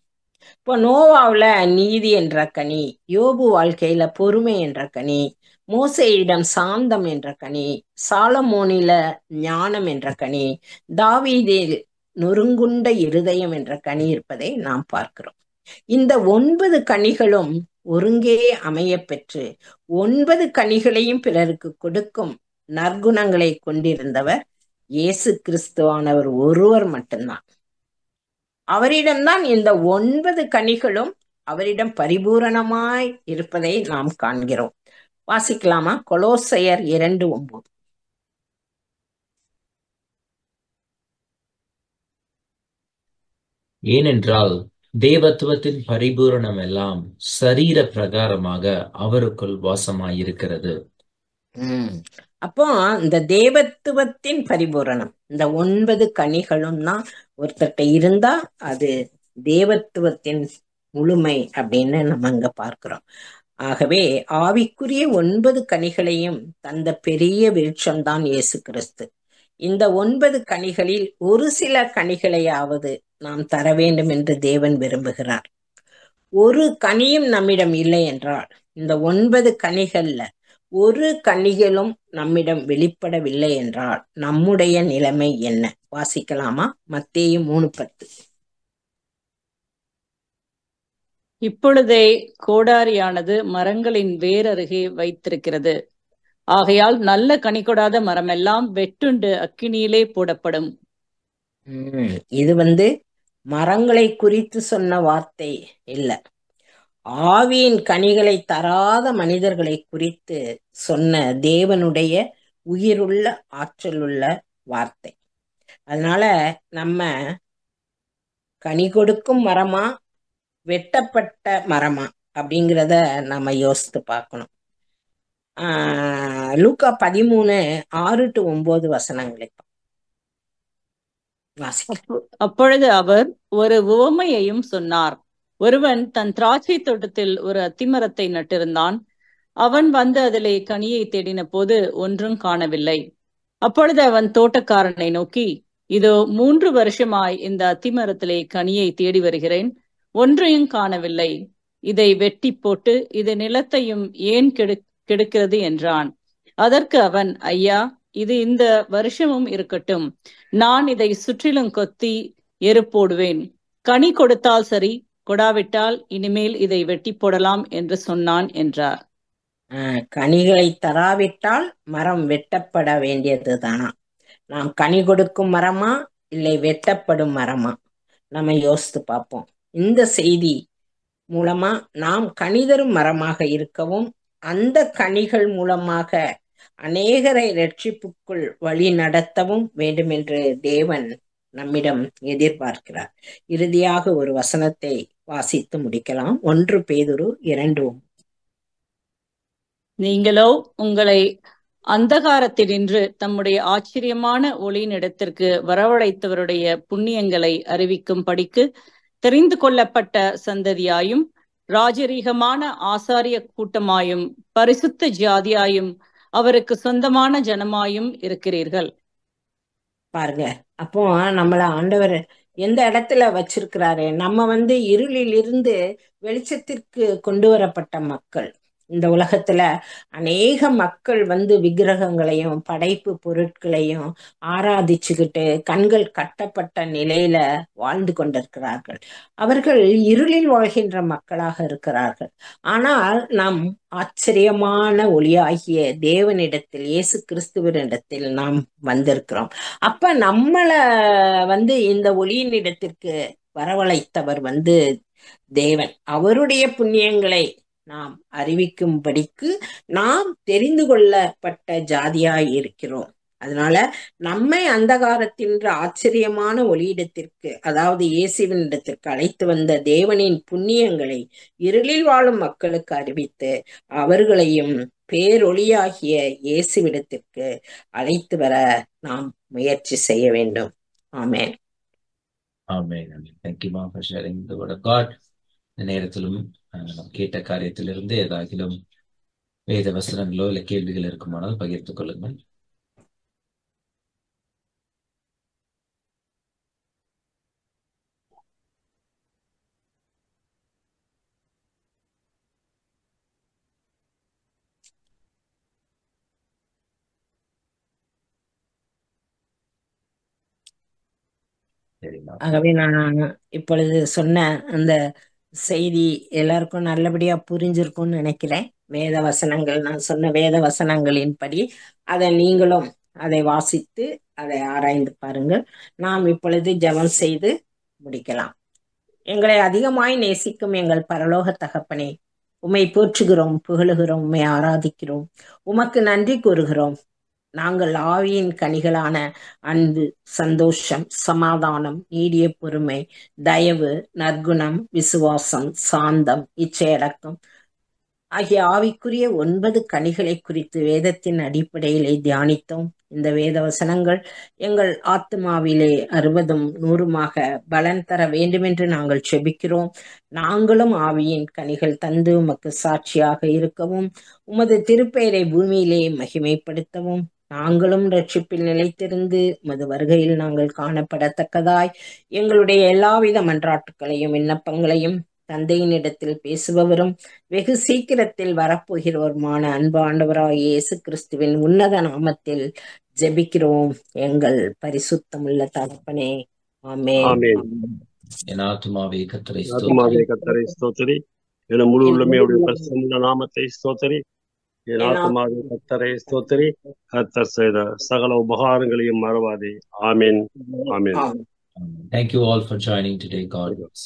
இப்போ நோவாவுல நீதி என்ற கனி, யோபு வாழ்க்கையில பொறுமை என்ற கனி, மோசேயிடம் சாந்தம் என்ற கனி, சாலமோனில ஞானம் என்ற கனி, தாவீதில் நொறுங்குண்ட இருதயம் என்ற கனி இருப்பதை நாம் பார்க்கிறோம். இந்த 9 கனிகளும் ஒருங்கே அமைய பெற்று 9 கனிகளையும் பிறருக்கு கொடுக்கும் நற்குணங்களை கொண்டிருந்தவர் இயேசு கிறிஸ்துவானவர் ஒருவர் மட்டும்தான். அவரிடம்தான் இந்த 9 கனிகளும் அவரிடம் பரிபூரணமாய் இருப்பதை நாம் காண்கிறோம். வாசிக்கலாமா? கொலோசையர் 2:9. ஏனென்றால் தேவத்துவத்தின் பரிபூரணம் எல்லாம் சரீர பிரகாரமாக அவருக்குள் வாசமாயிருக்கிறது. அப்போ இந்த தேவத்துவத்தின் பரிபூரணம், இந்த 9 கனிகளும் தான் ஒருத்தட்ட இருந்தா அது தேவத்துவத்தின் முழுமை அப்படின்னு நம்ம இங்க பார்க்கிறோம். ஆகவே ஆவிக்குரிய 9 கனிகளையும் தந்த பெரிய விருட்சம்தான் இயேசு கிறிஸ்து. இந்த 9 கனிகளில் ஒரு சில கனிகளையாவது நாம் தர வேண்டும் என்று தேவன் விரும்புகிறார். ஒரு கனியும் நம்மிடம் இல்லை என்றால், இந்த 9 கனிகள்ல ஒரு கனிகளும் நம்மிடம் வெளிப்படவில்லை என்றால் நம்முடைய நிலைமை என்ன? வாசிக்கலாமா? மத்தேயு 3:10. இப்பொழுதே கோடாரியானது மரங்களின் வேரருகே வைத்திருக்கிறது. ஆகையால் நல்ல கனி கொடாத மரமெல்லாம் வெட்டுண்டு அக்கினியிலே போடப்படும். இது மரங்களை குறித்து சொன்ன வார்த்தை இல்ல, ஆவியின் கனிகளை தராத மனிதர்களை குறித்து சொன்ன தேவனுடைய உயிருள்ள ஆற்றலுள்ள வார்த்தை. அதனால நம்ம கனி கொடுக்கும் மரமா வெட்டப்பட்ட மரமா அப்படிங்கிறத நம்ம யோசித்து பார்க்கணும். லூக்கா 13:6-9 வசனங்களை அப்பொழுது அவர் ஒரு உவமையையும் சொன்னார். ஒருவன் தன் திராட்சை தோட்டத்தில் ஒரு அத்திமரத்தை நட்டிருந்தான். அவன் வந்து அதிலே கனியை தேடின போது ஒன்றும் காணவில்லை. அப்பொழுது அவன் தோட்டக்காரனை நோக்கி, இதோ 3 வருஷமாய் இந்த அத்திமரத்திலே கனியை தேடி வருகிறேன், ஒன்றையும் காணவில்லை. இதை வெட்டி போட்டு இது நிலத்தையும் ஏன் கெடுக்கிறது என்றான். அதற்கு அவன், ஐயா, இது இந்த வருஷமும் இருக்கட்டும், நான் இதை சுற்றிலும் கொத்தி எரு போடுவேன். கனி கொடுத்தால் சரி, கொடாவிட்டால் இனிமேல் இதை வெட்டி போடலாம் என்று சொன்னான் என்றார். கனிகளை தராவிட்டால் மரம் வெட்டப்பட வேண்டியது தானா? நாம் கனி கொடுக்கும் மரமா இல்லை வெட்டப்படும் மரமா? நம்ம யோசித்து பார்ப்போம். இந்த செய்தி மூலமா நாம் கனிதரும் மரமாக இருக்கவும் அந்த கனிகள் மூலமாக அநேகரை இரட்சிப்புக்குள் வழி நடத்தவும் வேண்டும் என்று தேவன் நம்மிடம் எதிர்பார்க்கிறார். இறுதியாக ஒரு வசனத்தை வாசித்து முடிக்கலாம். 1 பேதுரு 2. நீங்களோ உங்களை அந்தகாரத்தினின்று தம்முடைய ஆச்சரியமான ஒளியின் இடத்திற்கு வரவழைத்தவருடைய புண்ணியங்களை அறிவிக்கும் படிக்கு தெரிந்து கொள்ளப்பட்ட சந்ததியாயும் ராஜரீகமான ஆசாரிய கூட்டமாயும் பரிசுத்த ஜாதியாயும் அவருக்கு சொந்தமான ஜனமாயும் இருக்கிறீர்கள். பாருங்க, அப்போ நம்மள ஆண்டவர் எந்த இடத்துல வச்சிருக்கிறாரு? நம்ம இருளில் இருந்து வெளிச்சத்திற்கு கொண்டு வரப்பட்ட மக்கள். இந்த உலகத்துல அநேக மக்கள் விக்கிரகங்களையும் படைப்பு பொருட்களையும் ஆராதிச்சுக்கிட்டு கண்கள் கட்டப்பட்ட நிலையில வாழ்ந்து கொண்டிருக்கிறார்கள். அவர்கள் இருளில் வாழ்கின்ற மக்களாக இருக்கிறார்கள். ஆனால் நாம் ஆச்சரியமான ஒளியாகிய தேவனிடத்தில், இயேசு கிறிஸ்துவனிடத்தில் நாம் வந்திருக்கிறோம். அப்ப நம்மள இந்த ஒளியின் இடத்திற்கு வரவழைத்தவர் தேவன். அவருடைய புண்ணியங்களை நாம் அறிவிக்கும்படிக்கு நாம் தெரிந்து கொள்ளப்பட்ட ஜாதியாய் இருக்கிறோம். அதனால நம்மை அந்தகாரத்தின் ஆச்சரியமான ஒளியிடத்திற்கு, அதாவது இயேசுவின் இடத்திற்கு அழைத்து வந்த தேவனின் புண்ணியங்களை இருளில் வாழும் மக்களுக்கு அறிவித்து அவர்களையும் பேரொளியாகிய இயேசுவிடத்திற்கு அழைத்து வர நாம் முயற்சி செய்ய வேண்டும். ஆமென். ஆமென். Thank you, Mom, for sharing the word of God. இந்த நேரத்திலும் கேட்ட காரியத்திலிருந்து ஏதாகிலும் வேத வசனங்களோ இல்ல கேள்விகள் இருக்குமானால் பகிர்ந்து கொள்ளுங்கள். சரிங்களா? ஆகவே நான் இப்பொழுது சொன்ன அந்த செய்தி எல்லாருக்கும் நல்லபடியா புரிஞ்சிருக்கும்னு நினைக்கிறேன். வேத வசனங்கள், நான் சொன்ன வேத வசனங்களின்படி அதை நீங்களும் அதை வாசித்து அதை ஆராய்ந்து பாருங்கள். நாம் இப்பொழுது ஜெபம் செய்து முடிக்கலாம். எங்களை அதிகமாய் நேசிக்கும் எங்கள் பரலோக தகப்பனே, உம்மை போற்றுகிறோம், புகழுகிறோம், உம்மை ஆராதிக்கிறோம், உமக்கு நன்றி கூறுகிறோம். நாங்கள் ஆவியின் கனிகளான அன்பு, சந்தோஷம், சமாதானம், நீடிய பொறுமை, தயவு, நற்குணம், விசுவாசம், சாந்தம், இச்சையடக்கம் ஆகிய ஆவிக்குரிய 9 கனிகளை குறித்து வேதத்தின் அடிப்படையிலே தியானித்தோம். இந்த வேத வசனங்கள் எங்கள் ஆத்மாவிலே 60ம் 100மாக பலன் தர வேண்டுமென்று நாங்கள் செபிக்கிறோம். நாங்களும் ஆவியின் கனிகள் தந்து உமக்கு சாட்சியாக இருக்கவும், உமது திருப்பெயரை பூமியிலே மகிமைப்படுத்தவும், நாங்களும் ரட்சிப்பில் நிலைத்திருந்து உமது வருகையில் நாங்கள் காணப்படத்தக்கதாய் எங்களுடைய எல்லாவித மன்றாட்டுக்களையும் விண்ணப்பங்களையும் தந்தையினிடத்தில் பேசுபவரும் வெகு சீக்கிரத்தில் வரப்போகிறவருமான அன்பு ஆண்டவராகிய இயேசு கிறிஸ்துவின் உன்னத நாமத்தில் ஜெபிக்கிறோம் எங்கள் பரிசுத்தமுள்ள தகப்பனே. ஆமென். ஆமென். என் ஆத்துமாவே கர்த்தரை ஆத்துமாவே கர்த்தரை ஸ்தோத்திரி, என முழு உள்ளமே அவருடைய பரிசுத்தமுள்ள நாமத்தை ஸ்தோத்திரி. என் ஆத்துமாவே கர்த்தரை ஸ்தோத்திரி, கர்த்தர் செய்த சகல உபகாரங்களையும் மறவாதே. ஆமென். ஆமென். Thank you all for joining today. God bless.